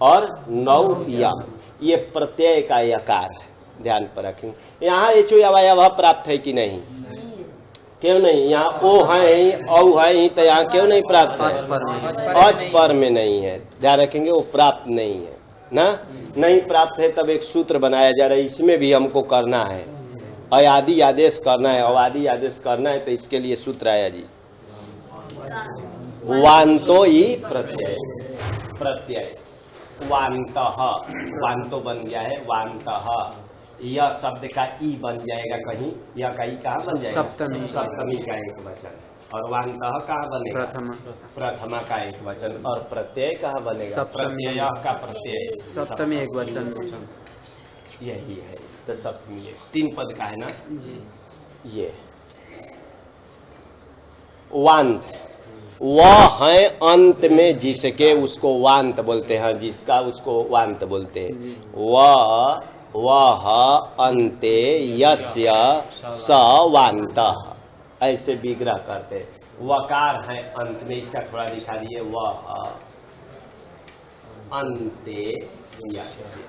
और नौ यम, ये प्रत्यय का यकार है, ध्यान पर रखेंगे। यहाँ एचो यवायव प्राप्त है कि नहीं, क्यों नहीं, यहाँ ओ है, औ है, तो यहाँ क्यों नहीं प्राप्त है, अच पर में नहीं है, ध्यान रखेंगे, वो प्राप्त नहीं है ना। नहीं प्राप्त है तब एक सूत्र बनाया जा रहा है, इसमें भी हमको करना है, अयादि आदेश करना है, अवादि आदेश करना है। तो इसके लिए सूत्र आया जी, वांतो ही प्रत्यय, प्रत्यय वांतः, वांतो बन गया है, वांतः, यह शब्द का ई बन जाएगा कहीं, यह का ई कहाँ बन जाएगा, सप्तमी, सप्तमी का एक वचन। और वांतः कहाँ बनेगा, प्रथमा का एक वचन। और प्रत्यय कहाँ बनेगा, प्रत्यय का प्रत्यय, सप्तमी एक वचन, यही है। तो सप्तमी तीन पद का है ना जी। ये वांत, वह है अंत में जिसके, उसको वांत बोलते हैं, जिसका उसको वांत बोलते हैं। वह अंते यस्य स वांतः, ऐसे विग्रह करते। वकार है अंत में, इसका थोड़ा दिखा दिए, वह अंते यस्य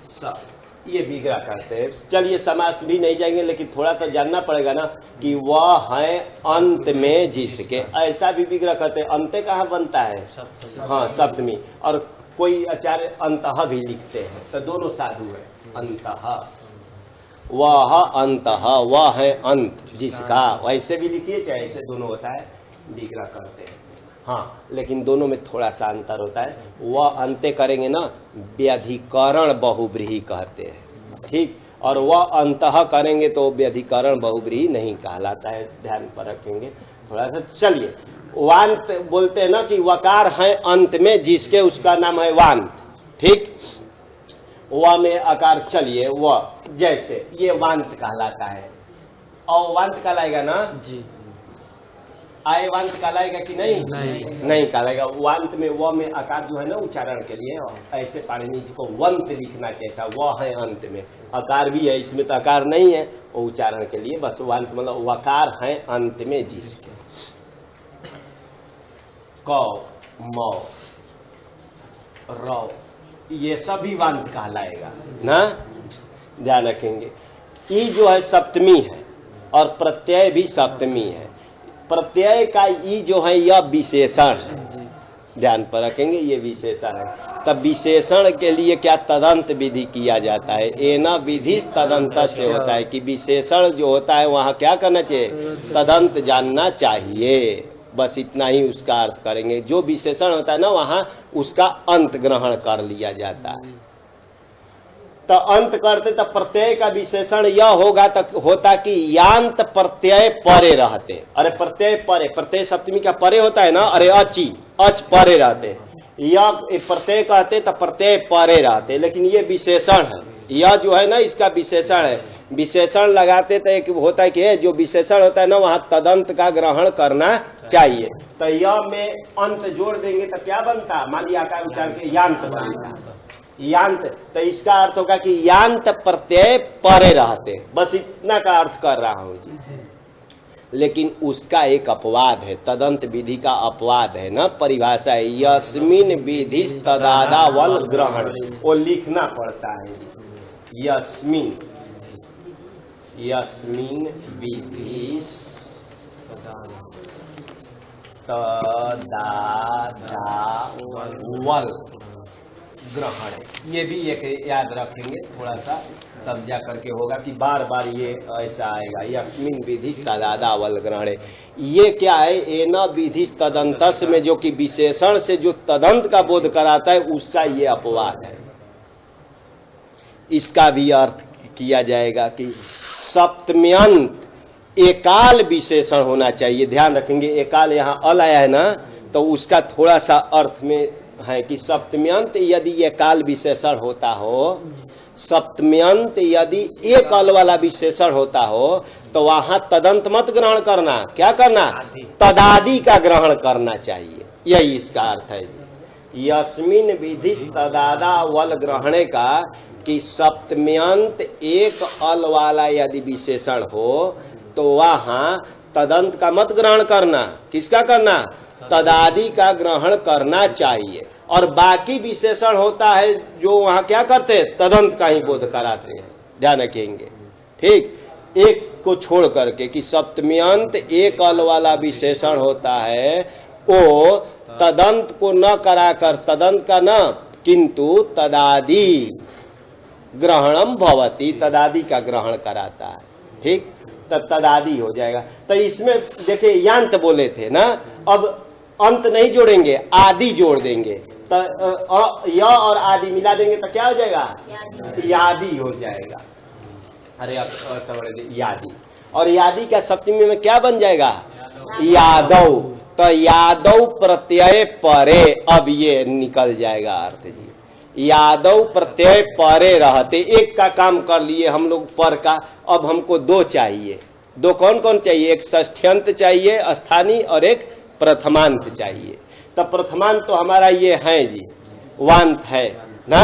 स, ये विग्रह करते हैं। चलिए समास भी नहीं जाएंगे, लेकिन थोड़ा तो जानना पड़ेगा ना कि वह है अंत में जिसके, ऐसा भी विग्रह करते हैं। अंत कहाँ बनता है, हाँ, सप्तमी। और कोई आचार्य अंतः भी लिखते हैं, तो दोनों साधु है। अंतः वह अंतः, वह है अंत जिसका, वैसे भी लिखिए चाहे ऐसे दोनों होता है, विग्रह करते हैं। हाँ, लेकिन दोनों में थोड़ा सा अंतर होता है। वह अंत्य करेंगे ना, व्यधिकरण बहुब्रीहि कहते हैं, ठीक। और वह अंतः करेंगे तो व्यधिकरण बहुब्रीहि नहीं कहलाता है, ध्यान पर रखेंगे थोड़ा सा। चलिए, वांत बोलते हैं ना कि वकार है अंत में जिसके, उसका नाम है वांत, ठीक। व में आकार, चलिए वह, जैसे ये वांत कहलाता है, और वांत कहलाएगा ना जी, आए वांत कहलाएगा कि नहीं? नहीं कहलाएगा। वांत में व में आकार जो है ना उच्चारण के लिए, ऐसे पाणिनि जी को वंत लिखना चाहिए था, वह है अंत में, आकार भी है, इसमें तो आकार नहीं है, वो उच्चारण के लिए बस वांत मतलब वकार है अंत में जिसके। क, म, र, ये सभी वांत कहलाएगा ना, ध्यान रखेंगे। ई जो है सप्तमी है और प्रत्यय भी सप्तमी है। प्रत्यय का ई जो है यह विशेषण है, ध्यान पर रखेंगे, ये विशेषण है। तब विशेषण के लिए क्या तदंत विधि किया जाता है? एना विधि तदंत से होता है कि विशेषण जो होता है वहां क्या करना चाहिए? तदंत जानना चाहिए, बस इतना ही उसका अर्थ करेंगे। जो विशेषण होता है ना वहां उसका अंत ग्रहण कर लिया जाता है। तो अंत करते तो प्रत्यय का विशेषण यह होगा तक होता कि यांत प्रत्यय परे रहते। अरे प्रत्यय परे, प्रत्यय सप्तमी का परे होता है ना, अरे अची, अच परे रहते, यह प्रत्यय कहते तो प्रत्यय परे रहते, लेकिन ये विशेषण है, यह जो है ना इसका विशेषण है। विशेषण लगाते तो एक होता है कि जो विशेषण होता है ना वहां तदंत का ग्रहण करना चाहिए। तो यह में अंत जोड़ देंगे तो क्या बनता? मान लिया आकार उच्चारण के यांत बनता, यांत, तो इसका अर्थ होगा कि यांत प्रत्यय परे रहते, बस इतना का अर्थ कर रहा हूं जी। लेकिन उसका एक अपवाद है, तदंत विधि का अपवाद है ना, परिभाषा है यस्मिन विधि तदादावल ग्रहण, वो लिखना पड़ता है यस्मिन, यस्मिन विधि तदादावल ग्रहण, ये भी एक याद रखेंगे थोड़ा सा, तब जा करके होगा कि बार बार ये ऐसा आएगा यस्मिन विधि तदादावल ग्रहण। ये क्या है? एना विधि तदंतस में जो कि विशेषण से जो तदंत का बोध कराता है उसका ये अपवाद है। इसका भी अर्थ किया जाएगा कि सप्तम्यंत एकाल विशेषण होना चाहिए, ध्यान रखेंगे। एकाल यहाँ अल आया है ना, तो उसका थोड़ा सा अर्थ में है कि सप्तम्यंत यदि एकाल विशेषण होता हो, सप्तम्यंत यदि एक अल वाला विशेषण होता हो तो वहां तदंत मत ग्रहण करना, क्या करना? तदादि का ग्रहण करना चाहिए, यही इसका अर्थ है। यस्मिन विधि तदादावल ग्रहणे का कि सप्तम्यंत एक अल वाला यदि विशेषण हो तो वहां तदंत का मत ग्रहण करना, किसका करना? तदादि का ग्रहण करना चाहिए। और बाकी विशेषण होता है जो वहां क्या करते हैं? तदंत का ही बोध कराते हैं, ध्यान रखेंगे, ठीक। एक को छोड़ करके कि सप्तम्यंत एक अल वाला विशेषण होता है, वो तदंत को न कराकर, तदंत का न किंतु तदादि ग्रहणम भवति, तदादि का ग्रहण कराता है, ठीक। तदादि हो जाएगा। तो इसमें देखिए यांत बोले थे ना, अब अंत नहीं जोड़ेंगे, आदि जोड़ देंगे, तो य और आदि मिला देंगे तो क्या हो जाएगा? यादि हो जाएगा। अरे अब समझ, यादि, और यादि का सप्तमी में क्या बन जाएगा? यादव। तो यादव प्रत्यय परे, अब ये निकल जाएगा अर्थ जी। यादव प्रत्यय परे रहते, एक का काम कर लिए हम लोग पर का, अब हमको दो चाहिए। दो कौन कौन चाहिए? एक षष्ठ्यंत चाहिए स्थानीय और एक प्रथमांत चाहिए। तो प्रथमांत तो हमारा ये है जी, वांत है ना,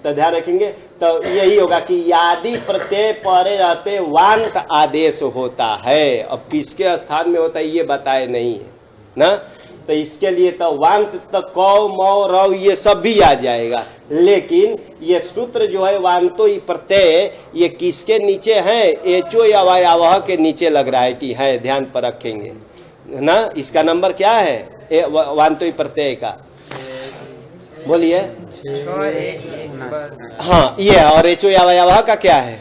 तो ध्यान रखेंगे। तो यही होगा कि यादि प्रत्यय परे रहते वांत आदेश होता है। अब किसके स्थान में होता है ये बताए नहीं है ना, तो इसके लिए तो वांत तो कौ मौ रव ये सब भी आ जाएगा, लेकिन ये सूत्र जो है वांतो ही प्रत्यय ये किसके नीचे है? एचो या वायावह के नीचे लग रहा है कि है, ध्यान पर रखेंगे ना। इसका नंबर क्या है वांतो ही प्रत्यय का? बोलिए। 6 1 हाँ ये है, और एचो यावा का क्या है?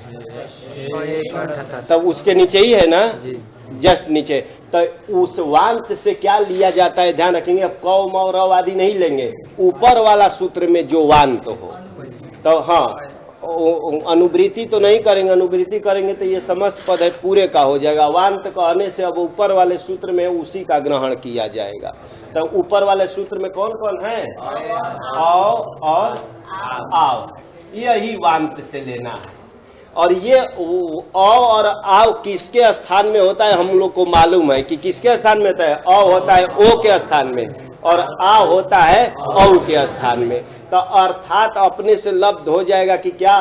78। तब उसके नीचे ही है ना, जी जस्ट नीचे। तो उस वांत से क्या लिया जाता है, ध्यान रखेंगे। अब कौ मौ रव आदि नहीं लेंगे, ऊपर वाला सूत्र में जो वांत हो। तो हाँ, अनुवृत्ति तो नहीं करेंगे, अनुवृत्ति करेंगे तो ये समस्त पद है पूरे का हो जाएगा। वांत कहने से अब ऊपर वाले सूत्र में उसी का ग्रहण किया जाएगा। तो ऊपर वाले सूत्र में कौन कौन है? औ और आव, यही वांत से लेना है। और ये औ और आव किसके स्थान में होता है हम लोग को मालूम है कि किसके स्थान में होता है। औ होता है ओ के स्थान में और आव होता है औ के स्थान में। तो अर्थात अपने से लब्ध हो जाएगा कि क्या,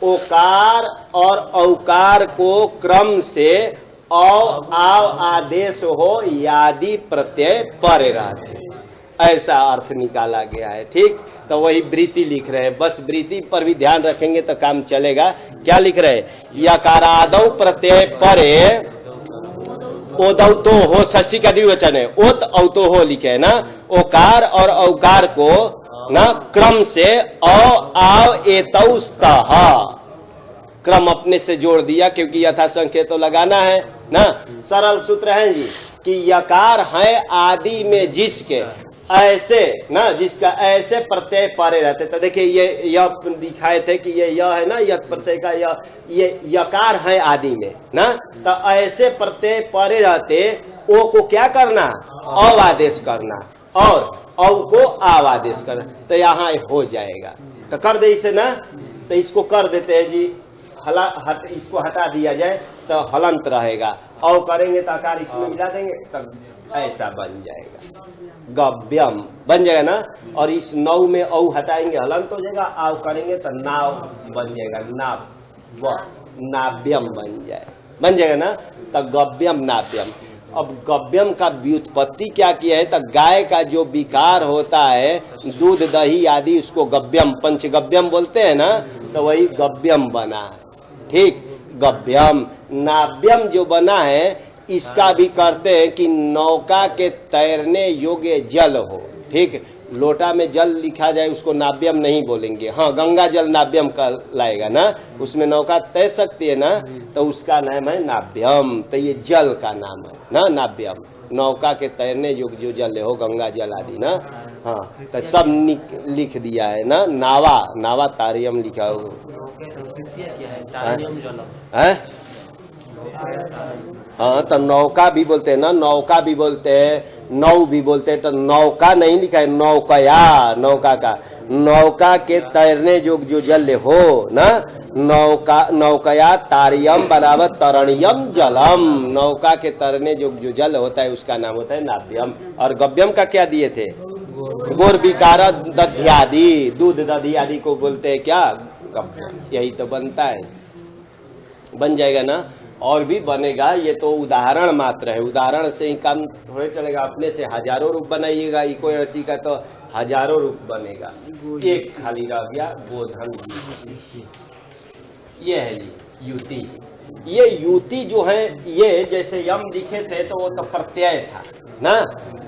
ओकार और औकार को क्रम से औ आव आदेश हो यादि प्रत्यय परे रहते, ऐसा अर्थ निकाला गया है। ठीक, तो वही वृत्ति लिख रहे हैं। बस वृत्ति पर भी ध्यान रखेंगे तो काम चलेगा। क्या लिख रहे हैं? यकारादौ प्रत्यय परे ओदौ तो हो, षष्ठी का द्विवचन है, ओत औतो हो लिखे है ना। ओकार और औकार को ना क्रम से औ आव एतौ स्तः, क्रम अपने से जोड़ दिया क्योंकि यथा संख्या तो लगाना है ना। सरल सूत्र है जी कि यकार है आदि में जिसके ऐसे ना, जिसका ऐसे प्रत्यय परे रहते। तो देखिए ये यह दिखाए थे कि ये यह है ना, यह प्रत्यय का ये यकार है आदि में ना। तो ऐसे प्रत्यय परे रहते, ओ को क्या करना, अव आदेश करना, और औ को आव आदेश करना। तो यहाँ हो जाएगा। तो कर दे इसे ना, तो इसको कर देते हैं जी, इसको हटा दिया जाए तो हलंत रहेगा। औ करेंगे तो आकार इसमें मिला देंगे तब ऐसा बन जाएगा, गव्यम बन जाएगा ना। और इस नौ में औ हटाएंगे हलंत हो जाएगा, आव करेंगे तो नाव बन जाएगा, नाव्यम बन जाएगा ना। तो गव्यम नाव्यम। अब गव्यम का व्युत्पत्ति क्या किया है? तो गाय का जो विकार होता है दूध दही आदि, उसको गव्यम पंचगव्यम बोलते हैं ना। तो वही गव्यम बना है। ठीक, गव्यम। नाव्यम जो बना है इसका भी करते हैं कि नौका के तैरने योग्य जल हो। ठीक, लोटा में जल लिखा जाए उसको नाव्यम नहीं बोलेंगे। हाँ, गंगा जल नाव्यम का लाएगा ना, उसमें नौका तैर सकती है ना, तो उसका नाम है नाव्यम। तो ये जल का नाम है ना नाव्यम, नौका के तैरने योग्य जो जल हो, गंगा जल आदि ना। हाँ, तो सब लिख दिया है ना। नावा तारियम लिखा हो है। हाँ, तो नौका भी बोलते हैं ना, नौका भी बोलते हैं, नौ भी बोलते हैं। तो नौका नहीं लिखा है, नौकया, नौका का, नौका के तैरने जो जल हो ना। नौकया तारियम बराबर तरणीयम जलम, नौका के तैरने जो जल होता है उसका नाम होता है नाव्यम। और गव्यम का क्या दिए थे? गोर विकार दध्यादि, दूध दधी आदि को बोलते हैं क्या, गव्यम। यही तो बनता है, बन जाएगा ना। और भी बनेगा, ये तो उदाहरण मात्र है, उदाहरण से ही काम थोड़े चलेगा। अपने से हजारों रूप बनाइएगा, इको रची का तो हजारों रूप बनेगा। एक खाली रह गया गोधन। ये है युति। ये युति जो है, ये जैसे यम लिखे थे तो वो तो प्रत्यय था ना,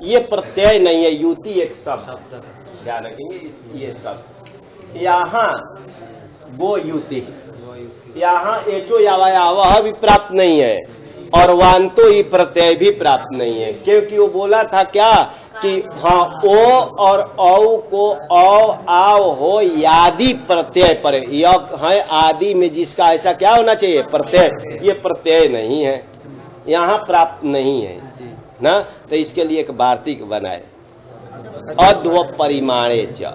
ये प्रत्यय नहीं है, युति एक शब्द, ध्यान रखेंगे ये शब्द। यहाँ वो युति, यहाँ एचो यावा भी प्राप्त नहीं है और वांतो ही प्रत्यय भी प्राप्त नहीं है। क्योंकि वो बोला था क्या कि हाँ, ओ और औ को औ आव हो यादि प्रत्यय पर, यह है आदि में जिसका ऐसा क्या होना चाहिए, प्रत्यय। ये प्रत्यय नहीं है, यहाँ प्राप्त नहीं है ना। तो इसके लिए एक वार्तिक बनाए, अध्व परिमाणे च,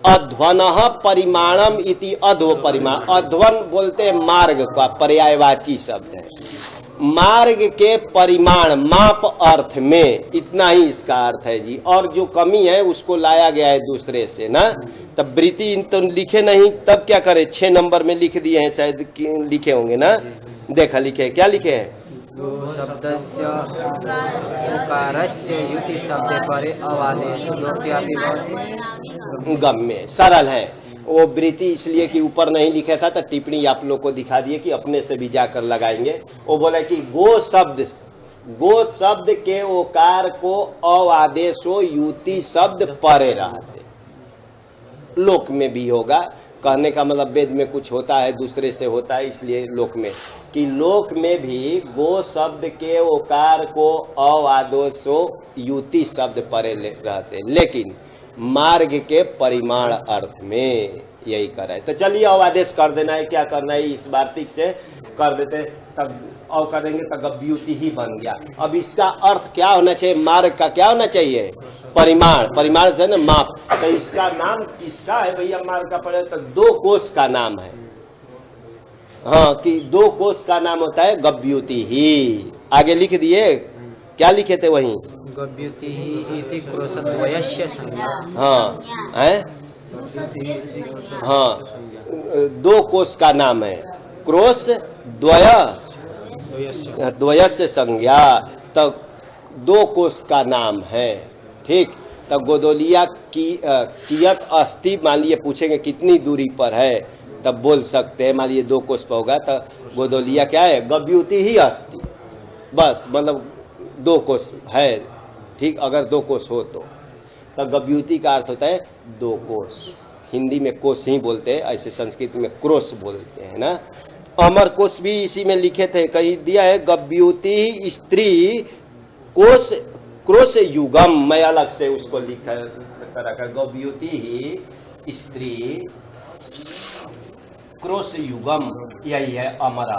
अध्वन परिमाणम इति अध्व परिमाण। अध्वन बोलते मार्ग का पर्यायवाची शब्द है, मार्ग के परिमाण माप अर्थ में, इतना ही इसका अर्थ है जी। और जो कमी है उसको लाया गया है दूसरे से ना। तब वृत्ति तो लिखे नहीं, तब क्या करे, 6 नंबर में लिख दिए हैं, शायद लिखे होंगे ना। देखा लिखे, क्या लिखे हैं, शब्दस्य उकारस्य युति शब्दे परे अवादेश लोक्यापि भवति। गम्य, सरल है। वो वृत्ति इसलिए कि ऊपर नहीं लिखा था, तो टिप्पणी आप लोग को दिखा दिए कि अपने से भी जाकर लगाएंगे। वो बोला कि गो शब्द के ओकार को अवादेशो युति शब्द परे रहते, लोक में भी होगा। कहने का मतलब वेद में कुछ होता है दूसरे से होता है, इसलिए लोक में, कि लोक में भी गो शब्द के ओकार को अवादोसो युति शब्द परे रहते, लेकिन मार्ग के परिमाण अर्थ में यही कर है। तो चलिए अब आदेश कर देना है, क्या करना है, इस वार्तिक से कर देते, तब और कर देंगे, तब गव्युति ही बन गया। अब इसका अर्थ क्या होना चाहिए, मार्ग का क्या होना चाहिए, परिमाण, परिमाण से ना माप। तो इसका नाम किसका है भैया, मार्ग का पड़े तो 2 कोश का नाम है। हाँ, कि 2 कोश का नाम होता है गव्युति ही। आगे लिख दिए, क्या लिखे थे वहीं, गव्युति इति क्रोशद्वयस्य संज्ञा। हाँ है, हाँ 2 कोश का नाम है, क्रोश द्वयस्य संज्ञा, तब 2 कोश का नाम है। ठीक, तब गोदोलिया की कियत अस्थि, मान लिए पूछेंगे कितनी दूरी पर है, तब बोल सकते हैं, मान लिए 2 कोश पर होगा तो गोदोलिया क्या है, गव्युति ही अस्थि, बस मतलब 2 कोश है। ठीक, अगर 2 कोश हो तो गव्युति का अर्थ होता है 2 कोश। हिंदी में कोश ही बोलते हैं, ऐसे संस्कृत में क्रोश बोलते हैं ना। अमर कोश भी इसी में लिखे थे, कहीं दिया है गव्युति स्त्री कोश क्रोश युगम, मैं अलग से उसको लिख कर रखा, गव्युति ही स्त्री क्रोश युगम, यही है अमरा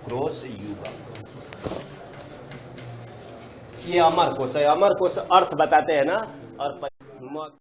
क्रोश युगम। ये अमर कोश है, अमर कोश अर्थ बताते हैं ना, और